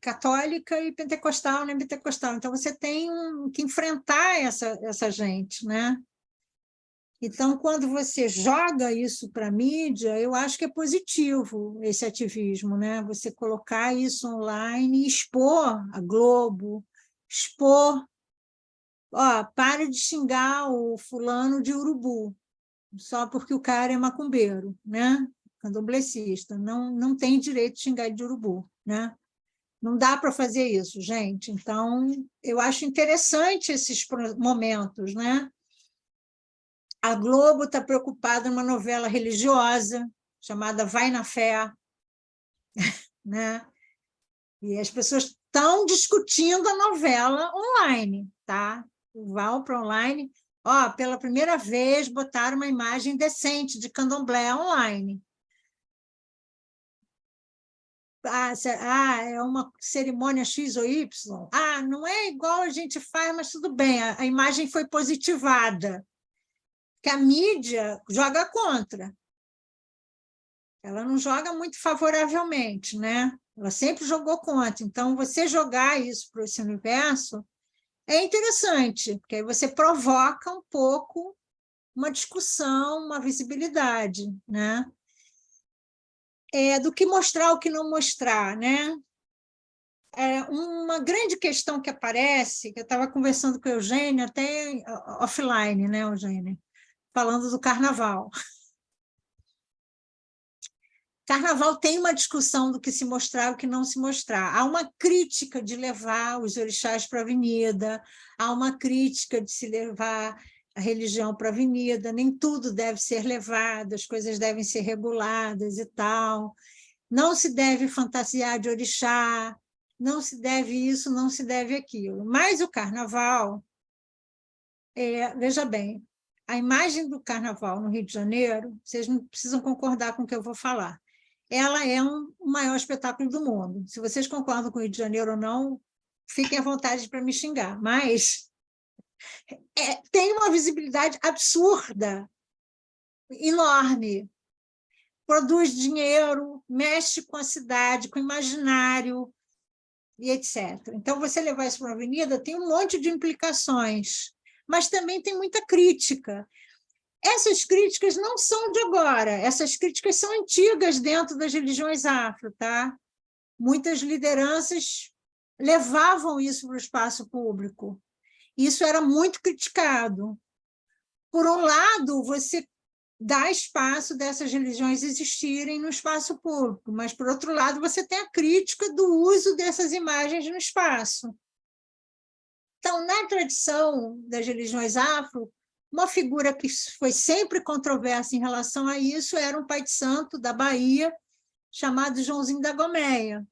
católica e pentecostal, nem pentecostal. Então, você tem que enfrentar essa gente, né? Então, quando você joga isso para a mídia, eu acho que é positivo esse ativismo, né? Você colocar isso online e expor a Globo, expor... Ó, para de xingar o fulano de urubu, só porque o cara é macumbeiro, né? Candomblecista. Não tem direito de xingar de urubu, né? Não dá para fazer isso, gente. Então, eu acho interessante esses momentos, né? A Globo está preocupada numa novela religiosa chamada Vai na Fé, né? E as pessoas estão discutindo a novela online, tá? Vão para online. Ó, pela primeira vez botaram uma imagem decente de candomblé online. É uma cerimônia X ou Y. Não é igual a gente faz, mas tudo bem, a imagem foi positivada. Que a mídia joga contra. Ela não joga muito favoravelmente, né? Ela sempre jogou contra. Então, você jogar isso para esse universo é interessante, porque aí você provoca um pouco uma discussão, uma visibilidade, né? Do que mostrar, o que não mostrar, né? Uma grande questão que aparece, que eu estava conversando com o Eugênio, até offline, né, Eugênio? Falando do carnaval. Carnaval tem uma discussão do que se mostrar e o que não se mostrar. Há uma crítica de levar os orixás para a avenida, há uma crítica de se levar a religião para a avenida, nem tudo deve ser levado, as coisas devem ser reguladas e tal. Não se deve fantasiar de orixá, não se deve isso, não se deve aquilo. Mas o carnaval, veja bem, a imagem do carnaval no Rio de Janeiro, vocês não precisam concordar com o que eu vou falar, ela é o maior espetáculo do mundo. Se vocês concordam com o Rio de Janeiro ou não, fiquem à vontade para me xingar, mas tem uma visibilidade absurda, enorme, produz dinheiro, mexe com a cidade, com o imaginário, e etc. Então, você levar isso para a avenida tem um monte de implicações, mas também tem muita crítica. Essas críticas não são de agora, essas críticas são antigas dentro das religiões afro, tá? Muitas lideranças levavam isso para o espaço público. Isso era muito criticado. Por um lado, você dá espaço dessas religiões existirem no espaço público, mas, por outro lado, você tem a crítica do uso dessas imagens no espaço. Então, na tradição das religiões afro, uma figura que foi sempre controversa em relação a isso era um pai de santo da Bahia, chamado Joãozinho da Gomeia,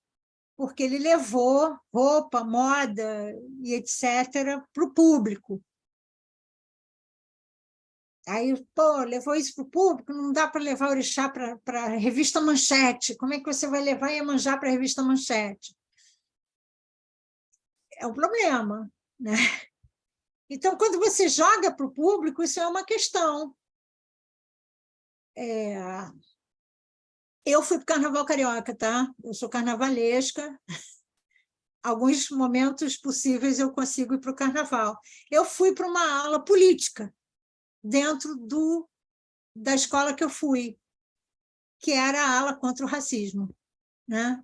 porque ele levou roupa, moda e etc. para o público. Aí, pô, levou isso para o público, não dá para levar orixá para a revista Manchete. Como é que você vai levar Iemanjá para a revista Manchete? É um problema, né? Então, quando você joga para o público, isso é uma questão. Eu fui para o Carnaval Carioca, tá? Eu sou carnavalesca. Alguns momentos possíveis eu consigo ir para o Carnaval. Eu fui para uma aula política dentro da escola que eu fui, que era a ala contra o racismo, né?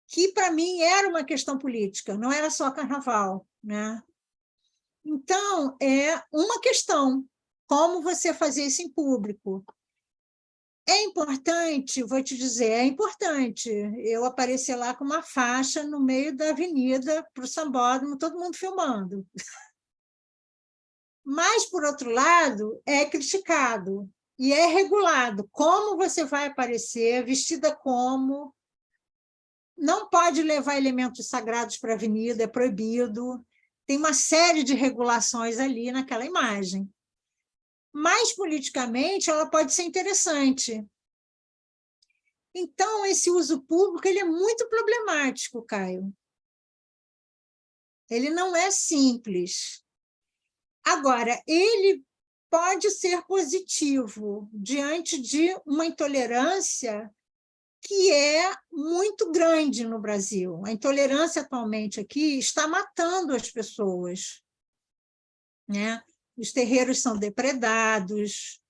Que, para mim, era uma questão política, não era só Carnaval, né? Então, é uma questão, como você fazer isso em público. É importante, vou te dizer, é importante eu aparecer lá com uma faixa no meio da avenida para o sambódromo, todo mundo filmando. Mas, por outro lado, é criticado e é regulado. Como você vai aparecer, vestida como, não pode levar elementos sagrados para a avenida, é proibido. Tem uma série de regulações ali naquela imagem. Mas, politicamente, ela pode ser interessante. Então, esse uso público ele é muito problemático, Caio. Ele não é simples. Agora, ele pode ser positivo diante de uma intolerância que é muito grande no Brasil. A intolerância atualmente aqui está matando as pessoas, né? Os terreiros são depredados,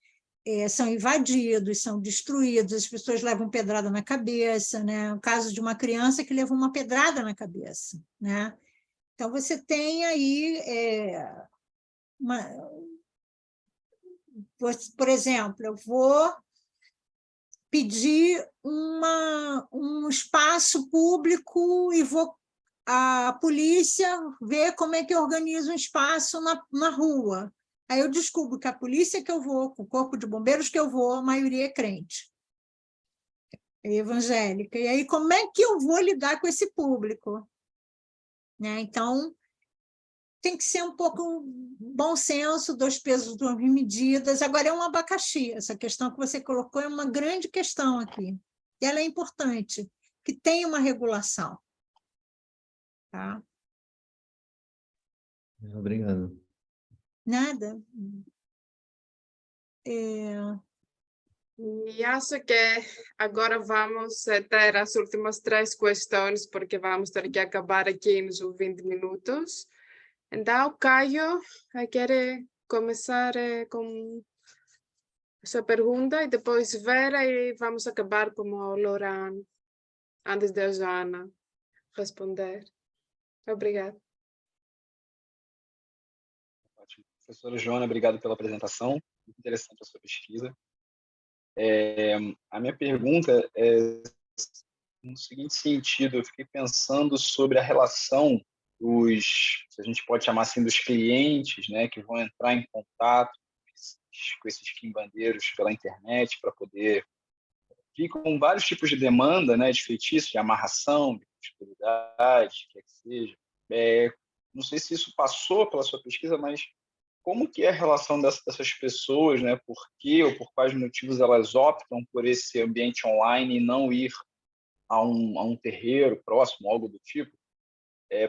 são invadidos, são destruídos, as pessoas levam pedrada na cabeça, né? O caso de uma criança que levou uma pedrada na cabeça, né? Então, você tem aí por exemplo, eu vou pedir um espaço público e a polícia ver como é que organiza um espaço na rua. Aí eu descubro que a polícia que eu vou, com o corpo de bombeiros que eu vou, a maioria é crente, é evangélica. E aí, como é que eu vou lidar com esse público? Né? Então, tem que ser um pouco bom senso, 2 pesos, 2 medidas. Agora, é um abacaxi. Essa questão que você colocou é uma grande questão aqui. E ela é importante, que tenha uma regulação. Tá?
Obrigado.
Nada.
E acho que agora vamos ter as últimas 3 questões, porque vamos ter que acabar aqui nos 20 minutos. Então, Caio, quer começar com a sua pergunta e depois Vera, e vamos acabar com o Loran, antes de a Joana responder. Obrigada.
Ótimo. Professora Joana, obrigado pela apresentação. Muito interessante a sua pesquisa. A minha pergunta é no seguinte sentido: eu fiquei pensando sobre a relação se a gente pode chamar assim, dos clientes, né, que vão entrar em contato com esses quimbandeiros pela internet para poder vir com vários tipos de demanda, né, de feitiço, de amarração, de prosperidade, quer que seja. Não sei se isso passou pela sua pesquisa, mas como que é a relação dessas pessoas, né? Por que ou por quais motivos elas optam por esse ambiente online e não ir a um terreiro próximo, algo do tipo?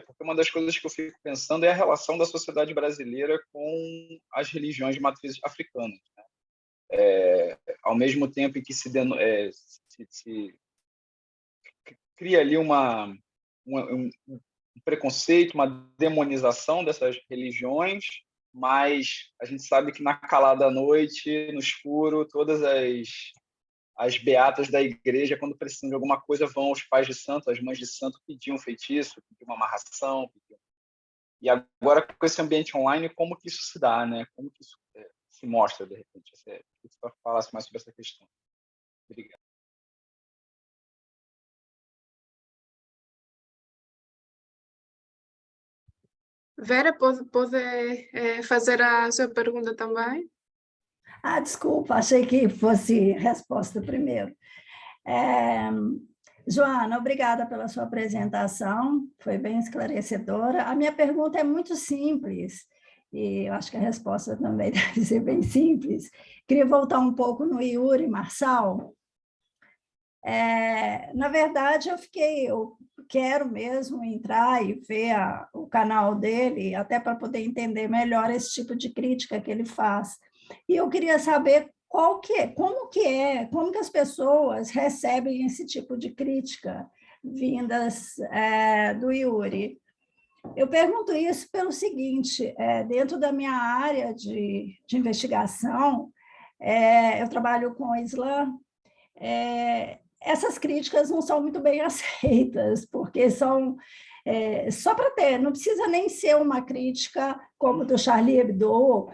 Porque uma das coisas que eu fico pensando é a relação da sociedade brasileira com as religiões de matriz africana, né? Ao mesmo tempo em que se cria ali um preconceito, uma demonização dessas religiões, mas a gente sabe que na calada da noite, no escuro, todas as beatas da igreja, quando precisam de alguma coisa, vão aos pais de santo, às mães de santo, pedir um feitiço, pedir uma amarração. E agora, com esse ambiente online, como que isso se dá, né? Como que isso se mostra, de repente? Queria que você falasse mais sobre essa questão. Obrigado.
Vera, pode fazer a sua pergunta também?
Desculpa, achei que fosse resposta primeiro. Joana, obrigada pela sua apresentação, foi bem esclarecedora. A minha pergunta é muito simples. e eu acho que a resposta também deve ser bem simples. Queria voltar um pouco no Yuri Marçal. Na verdade, eu quero mesmo entrar e ver o canal dele, até para poder entender melhor esse tipo de crítica que ele faz. E eu queria saber como que as pessoas recebem esse tipo de crítica vindas do Yuri. Eu pergunto isso pelo seguinte, dentro da minha área de investigação, eu trabalho com o Islã, essas críticas não são muito bem aceitas, porque são só para ter, não precisa nem ser uma crítica como do Charlie Hebdo,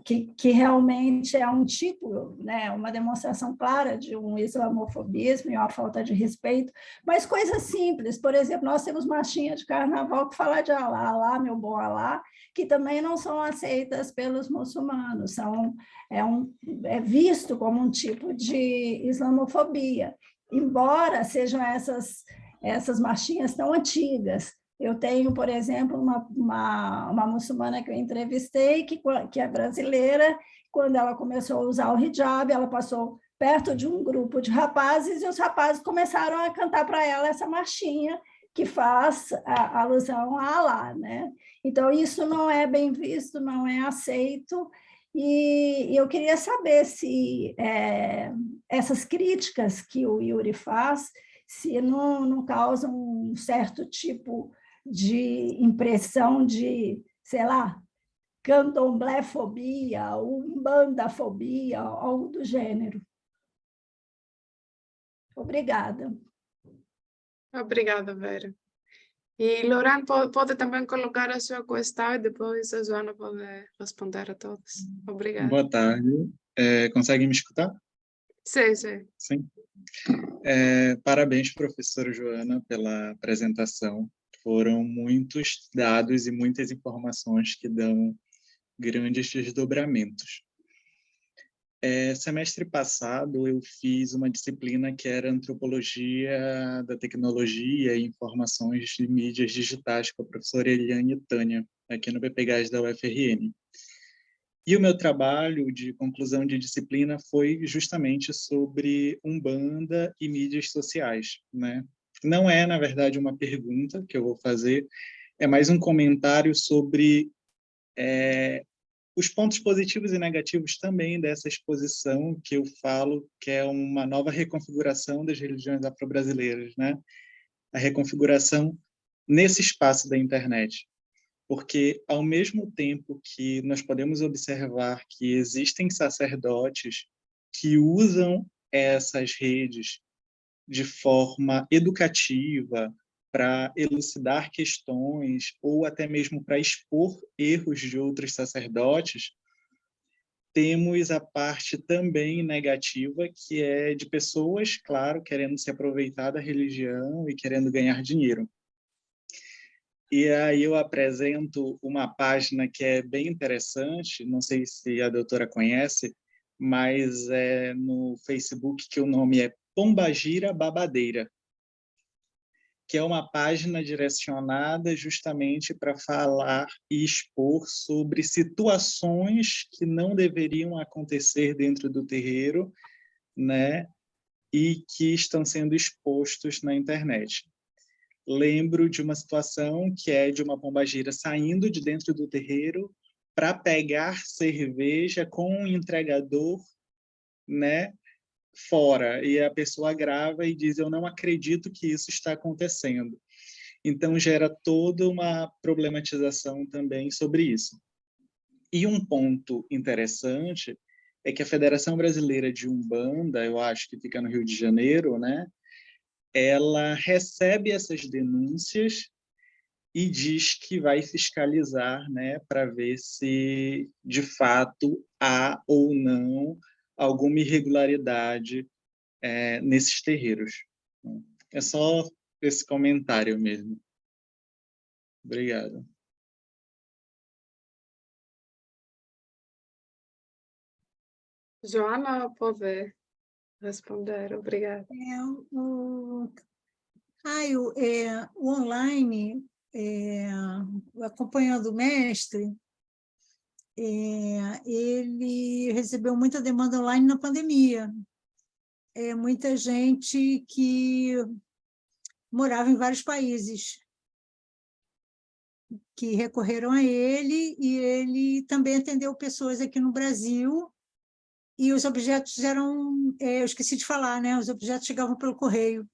que realmente é um tipo, né, uma demonstração clara de um islamofobismo e uma falta de respeito, mas coisas simples, por exemplo, nós temos marchinha de carnaval que fala de Alá, Alá, meu bom Alá, que também não são aceitas pelos muçulmanos, é visto como um tipo de islamofobia, embora sejam essas marchinhas tão antigas. Eu tenho, por exemplo, uma muçulmana que eu entrevistei, que é brasileira, quando ela começou a usar o hijab, ela passou perto de um grupo de rapazes, e os rapazes começaram a cantar para ela essa marchinha, que faz a alusão a Alá, né? Então, isso não é bem visto, não é aceito, e eu queria saber se essas críticas que o Yuri faz, se não causam um certo tipo de impressão de, sei lá, candomblé-fobia, umbanda-fobia, algo do gênero. Obrigada.
Obrigada, Vera. E Loran pode também colocar a sua questão e depois a Joana pode responder a todos. Obrigada.
Boa tarde. Consegue me escutar?
Sim, sim.
Sim. Parabéns, professora Joana, pela apresentação. Foram muitos dados e muitas informações que dão grandes desdobramentos. Semestre passado, eu fiz uma disciplina que era Antropologia da Tecnologia e Informações de Mídias Digitais com a professora Eliane Tânia, aqui no BPGás da UFRN. E o meu trabalho de conclusão de disciplina foi justamente sobre Umbanda e mídias sociais, né? Não é, na verdade, uma pergunta que eu vou fazer, é mais um comentário sobre os pontos positivos e negativos também dessa exposição que eu falo que é uma nova reconfiguração das religiões afro-brasileiras, né? A reconfiguração nesse espaço da internet. Porque, ao mesmo tempo que nós podemos observar que existem sacerdotes que usam essas redes de forma educativa para elucidar questões ou até mesmo para expor erros de outros sacerdotes, temos a parte também negativa, que é de pessoas, claro, querendo se aproveitar da religião e querendo ganhar dinheiro. E aí eu apresento uma página que é bem interessante, não sei se a doutora conhece, mas é no Facebook que o nome é Pombagira Babadeira, que é uma página direcionada justamente para falar e expor sobre situações que não deveriam acontecer dentro do terreiro, né, e que estão sendo expostos na internet. Lembro de uma situação que é de uma pombagira saindo de dentro do terreiro para pegar cerveja com um entregador, né, fora. E a pessoa grava e diz, eu não acredito que isso está acontecendo. Então, gera toda uma problematização também sobre isso. E um ponto interessante é que a Federação Brasileira de Umbanda, eu acho que fica no Rio de Janeiro, né, ela recebe essas denúncias e diz que vai fiscalizar, né, para ver se, de fato, há ou não alguma irregularidade nesses terreiros. É só esse comentário mesmo. Obrigado.
Joana pode responder. Obrigada.
Caio, o online, acompanhando o mestre, ele recebeu muita demanda online na pandemia. Muita gente que morava em vários países que recorreram a ele, e ele também atendeu pessoas aqui no Brasil, e os objetos eram, eu esqueci de falar, né? Os objetos chegavam pelo correio.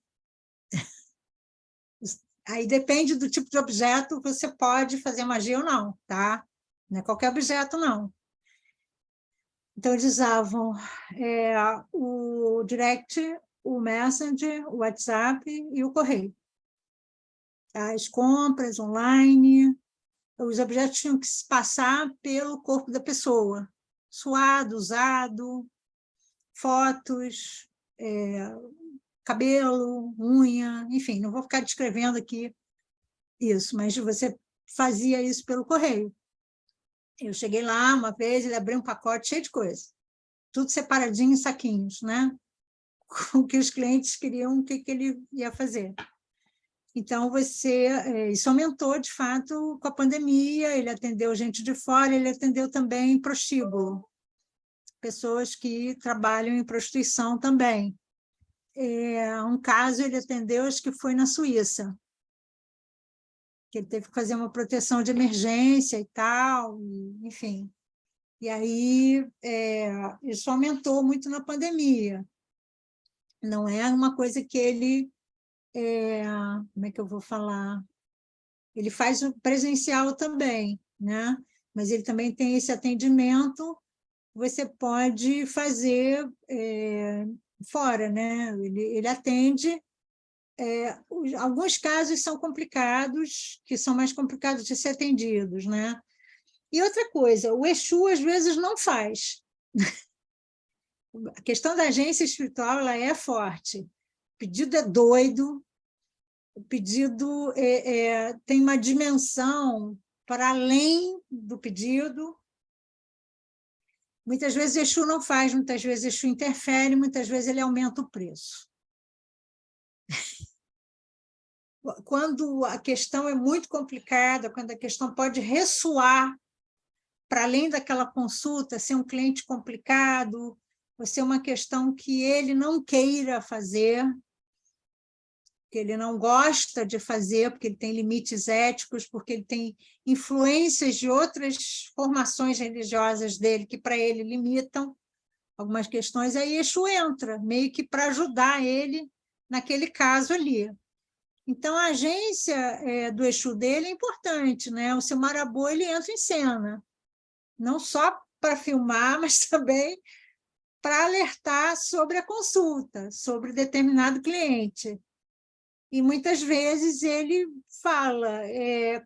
Aí depende do tipo de objeto, você pode fazer magia ou não, tá? Não é qualquer objeto, não. Então, eles usavam o Direct, o Messenger, o WhatsApp e o correio. As compras online, os objetos tinham que se passar pelo corpo da pessoa, suado, usado, fotos, cabelo, unha, enfim, não vou ficar descrevendo aqui isso, mas você fazia isso pelo correio. Eu cheguei lá uma vez, ele abriu um pacote cheio de coisa, tudo separadinho em saquinhos, né? Com o que os clientes queriam, o que ele ia fazer. Então, isso aumentou, de fato, com a pandemia, ele atendeu gente de fora, ele atendeu também prostíbulo, pessoas que trabalham em prostituição também. Um caso ele atendeu, acho que foi na Suíça, que ele teve que fazer uma proteção de emergência e tal, enfim. E aí, isso aumentou muito na pandemia. Não é uma coisa que ele... como é que eu vou falar? Ele faz o presencial também, né? Mas ele também tem esse atendimento, você pode fazer fora, né? Ele atende. Alguns casos são complicados, que são mais complicados de ser atendidos, né? E outra coisa, o Exu às vezes não faz. A questão da agência espiritual, ela é forte. O pedido é doido, o pedido tem uma dimensão para além do pedido. Muitas vezes Exu não faz, muitas vezes Exu interfere, muitas vezes ele aumenta o preço. Quando a questão é muito complicada, quando a questão pode ressoar para além daquela consulta, ser um cliente complicado, ou ser uma questão que ele não queira fazer, que ele não gosta de fazer, porque ele tem limites éticos, porque ele tem influências de outras formações religiosas dele que para ele limitam algumas questões, aí Exu entra, meio que para ajudar ele naquele caso ali. Então, a agência do Exu dele é importante, né? O seu Marabô, ele entra em cena, não só para filmar, mas também para alertar sobre a consulta, sobre determinado cliente. E muitas vezes ele fala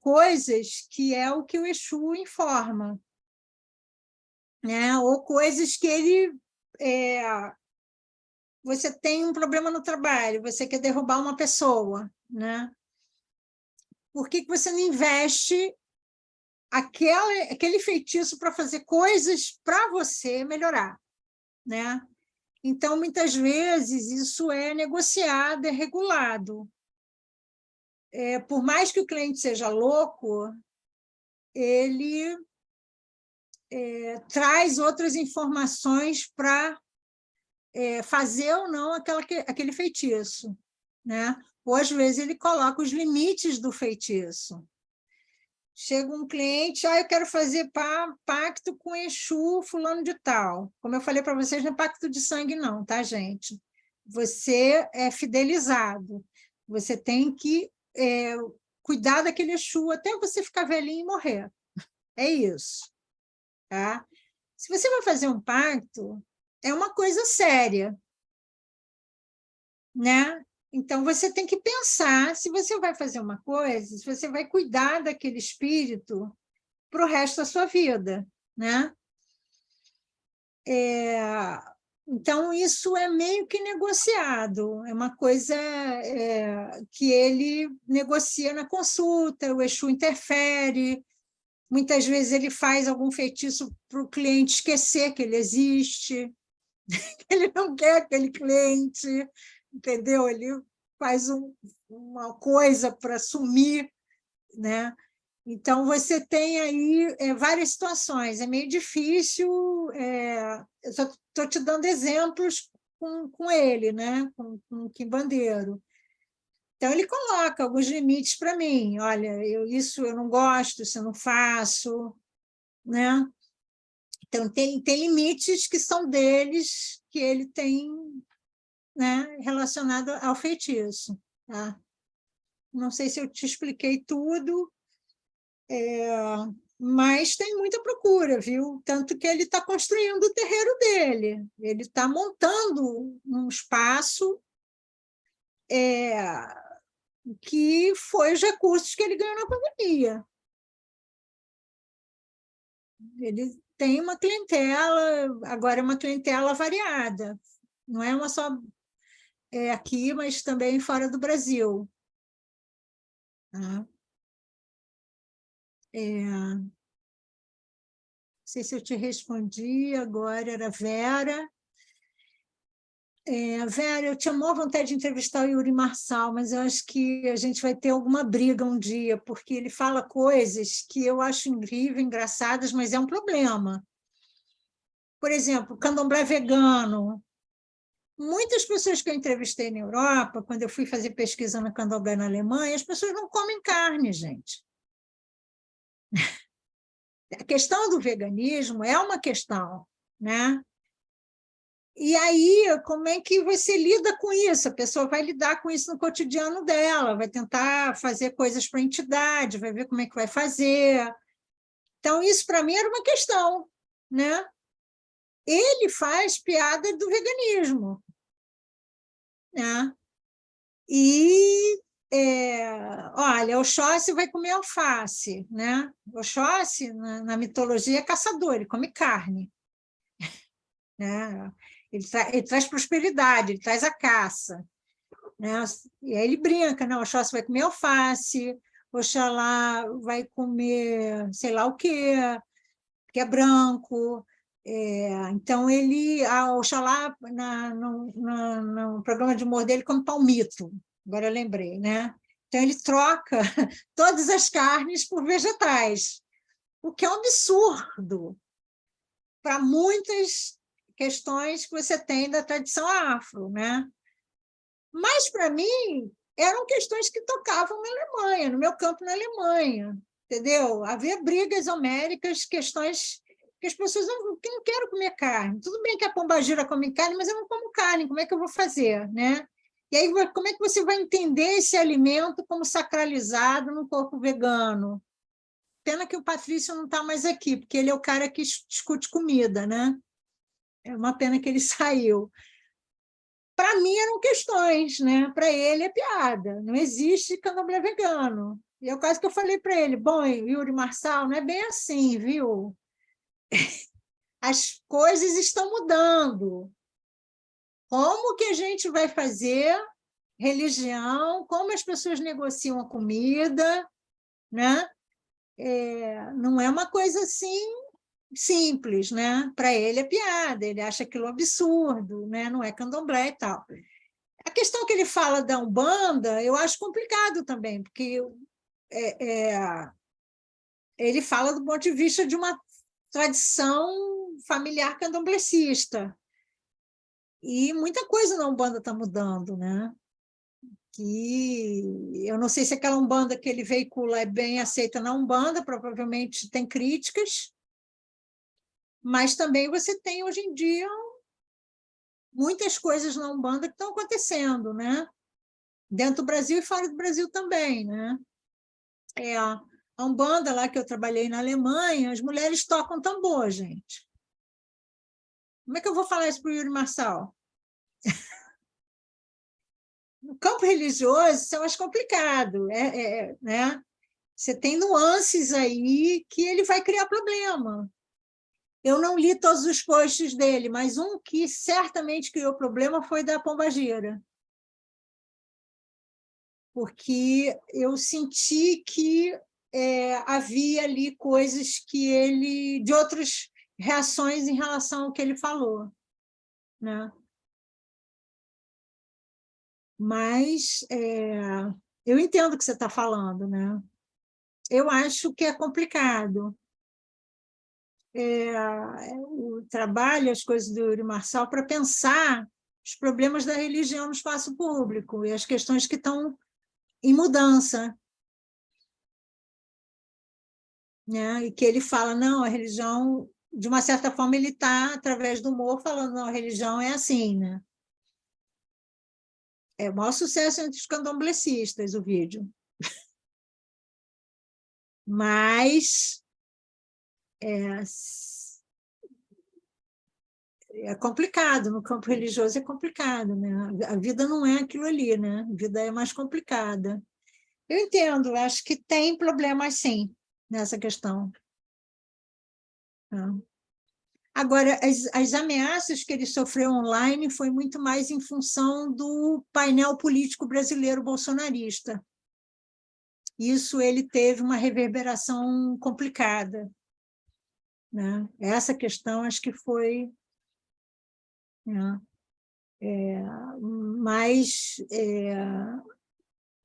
coisas que é o que o Exu informa, né? Ou coisas que ele... você tem um problema no trabalho, você quer derrubar uma pessoa, né? Por que você não investe aquele feitiço para fazer coisas para você melhorar, né? Então, muitas vezes, isso é negociado, é regulado. Por mais que o cliente seja louco, ele traz outras informações para fazer ou não aquele feitiço, né? Ou, às vezes, ele coloca os limites do feitiço. Chega um cliente, eu quero fazer pacto com Exu fulano de tal. Como eu falei para vocês, não é pacto de sangue não, tá, gente? Você é fidelizado. Você tem que cuidar daquele Exu até você ficar velhinho e morrer. É isso. Tá? Se você vai fazer um pacto, é uma coisa séria, né? Então, você tem que pensar se você vai fazer uma coisa, se você vai cuidar daquele espírito para o resto da sua vida, né? Então, isso é meio que negociado, é uma coisa que ele negocia na consulta, o Exu interfere, muitas vezes ele faz algum feitiço para o cliente esquecer que ele existe, ele não quer aquele cliente, entendeu? Ele faz uma coisa para sumir, né? Então, você tem aí várias situações. É meio difícil, eu estou te dando exemplos com ele, né? com o Kim Bandeiro. Então, ele coloca alguns limites para mim. Olha, isso eu não gosto, isso eu não faço, né? Então, tem limites que são deles, que ele tem, né, relacionado ao feitiço. Tá? Não sei se eu te expliquei tudo, mas tem muita procura, viu? Tanto que ele está construindo o terreiro dele, ele está montando um espaço que foi os recursos que ele ganhou na pandemia. Ele tem uma clientela, agora é uma clientela variada, não é uma só aqui, mas também fora do Brasil. Tá? Não sei se eu te respondi, agora era Vera. Vera, eu tinha maior vontade de entrevistar o Yuri Marçal, mas eu acho que a gente vai ter alguma briga um dia, porque ele fala coisas que eu acho incríveis, engraçadas, mas é um problema. Por exemplo, candomblé vegano. Muitas pessoas que eu entrevistei na Europa, quando eu fui fazer pesquisa no candomblé na Alemanha, as pessoas não comem carne, gente. A questão do veganismo é uma questão, né? E aí, como é que você lida com isso? A pessoa vai lidar com isso no cotidiano dela, vai tentar fazer coisas para a entidade, vai ver como é que vai fazer. Então, isso para mim era uma questão, né? Ele faz piada do veganismo, né? E, olha, Oxóssi vai comer alface, né? Oxóssi, na mitologia, é caçador, ele come carne, né? Ele traz prosperidade, ele traz a caça, né? E aí ele brinca, né? Oxóssi vai comer alface, Oxalá vai comer sei lá o quê, que é branco. Então, Oxalá, no programa de humor dele, come palmito, agora eu lembrei, né? Então, ele troca todas as carnes por vegetais, o que é um absurdo para muitas questões que você tem da tradição afro, né? Mas, para mim, eram questões que tocavam na Alemanha, no meu campo na Alemanha, entendeu? Havia brigas homéricas, questões que as pessoas não quero comer carne. Tudo bem que a pombagira come carne, mas eu não como carne, como é que eu vou fazer, né? E aí, como é que você vai entender esse alimento como sacralizado no corpo vegano? Pena que o Patrício não está mais aqui, porque ele é o cara que discute comida, né? É uma pena que ele saiu. Para mim eram questões, né? Para ele é piada, não existe candomblé vegano. E é o caso que eu falei para ele, bom, Yuri Marçal, não é bem assim, viu? As coisas estão mudando. Como que a gente vai fazer religião? Como as pessoas negociam a comida, né? Não é uma coisa assim simples, né? Para ele é piada, ele acha aquilo um absurdo, né? Não é candomblé e tal. A questão que ele fala da Umbanda, eu acho complicado também, porque ele fala do ponto de vista de uma tradição familiar candomblecista. E muita coisa na Umbanda está mudando, né? Que eu não sei se aquela Umbanda que ele veicula é bem aceita na Umbanda, provavelmente tem críticas, mas também você tem, hoje em dia, muitas coisas na Umbanda que estão acontecendo, né? Dentro do Brasil e fora do Brasil também, né? A Umbanda lá que eu trabalhei na Alemanha, as mulheres tocam tambor, gente. Como é que eu vou falar isso para o Yuri Marçal? No campo religioso, isso é mais complicado, né? Você tem nuances aí que ele vai criar problema. Eu não li todos os posts dele, mas um que certamente criou problema foi da pombagira. Porque eu senti que havia ali coisas que ele, de outras reações em relação ao que ele falou, né? Mas eu entendo o que você está falando, né? eu acho que é complicado. O trabalho, as coisas do Yuri Marçal, para pensar os problemas da religião no espaço público e as questões que estão em mudança. Né? E que ele fala, não, a religião, de uma certa forma, ele está, através do humor, falando, não, a religião é assim, né? É o maior sucesso entre os candomblecistas, o vídeo. Mas é complicado, no campo religioso é complicado, né? A vida não é aquilo ali, né? A vida é mais complicada. Eu entendo, acho que tem problemas, sim, nessa questão. Agora, as ameaças que ele sofreu online foi muito mais em função do painel político brasileiro bolsonarista. Isso ele teve uma reverberação complicada. Né? Essa questão acho que foi... Né?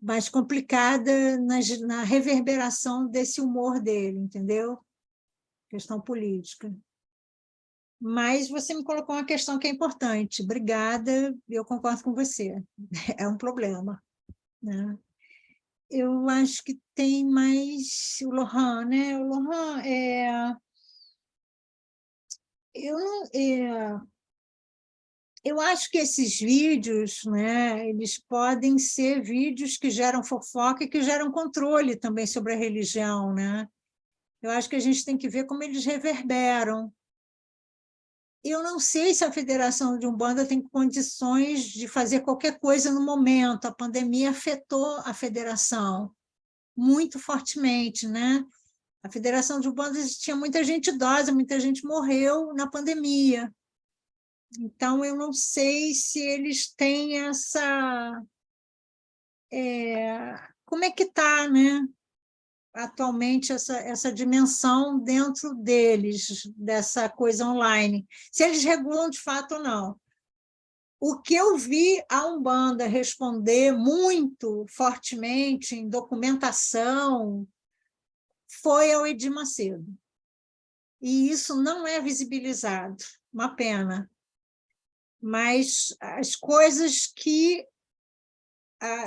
Mais complicada na reverberação desse humor dele, entendeu? Questão política. Mas você me colocou uma questão que é importante. Obrigada, eu concordo com você. É um problema. Né? Eu acho que tem mais o Lohan, né? O Lohan eu acho que esses vídeos, né, eles podem ser vídeos que geram fofoca e que geram controle também sobre a religião. Né? Eu acho que a gente tem que ver como eles reverberam. Eu não sei se a Federação de Umbanda tem condições de fazer qualquer coisa no momento. A pandemia afetou a federação muito fortemente. Né? A Federação de Umbanda tinha muita gente idosa, muita gente morreu na pandemia. Então, eu não sei se eles têm essa... como é que está, né? Atualmente, essa dimensão dentro deles, dessa coisa online. Se eles regulam de fato ou não. O que eu vi a Umbanda responder muito fortemente em documentação foi ao Edir Macedo. E isso não é visibilizado, uma pena. Mas as coisas que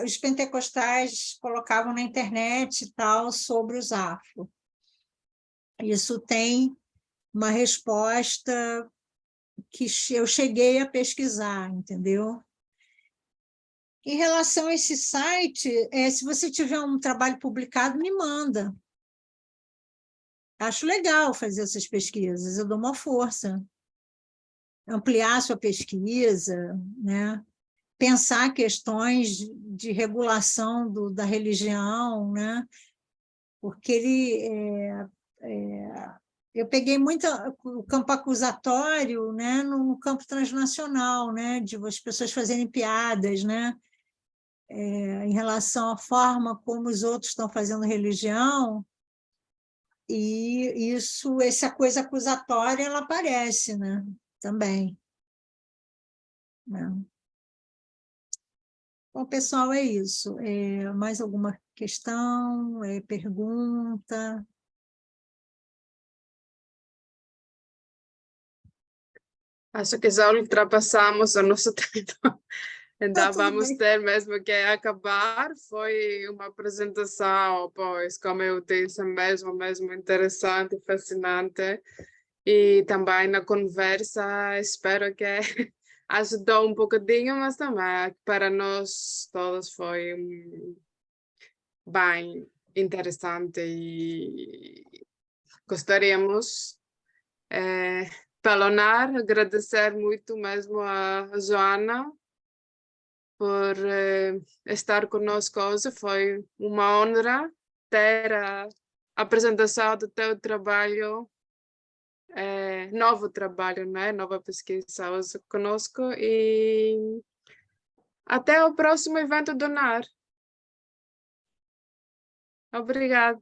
os pentecostais colocavam na internet e tal sobre os afro. Isso tem uma resposta que eu cheguei a pesquisar, entendeu? Em relação a esse site, se você tiver um trabalho publicado, me manda. Acho legal fazer essas pesquisas, eu dou uma força. Ampliar a sua pesquisa, né? Pensar questões de regulação da religião, né? Porque eu peguei muito o campo acusatório, né, no campo transnacional, né, de as pessoas fazerem piadas, né, em relação à forma como os outros estão fazendo religião, e essa coisa acusatória ela aparece, né, também. Né? Bom, pessoal, é isso. Mais alguma questão, pergunta?
Acho que já ultrapassamos o nosso tempo. Então, vamos
bem.
ter mesmo que acabar. Foi uma apresentação, pois, como eu disse, mesmo interessante, fascinante. E também na conversa, espero que ajudou um bocadinho, mas também para nós todos foi bem interessante e gostaríamos palonar, agradecer muito mesmo a Joana por estar conosco hoje. Foi uma honra ter a apresentação do teu trabalho, novo trabalho, né? Nova pesquisa hoje conosco, e até o próximo evento do NAR. Obrigada.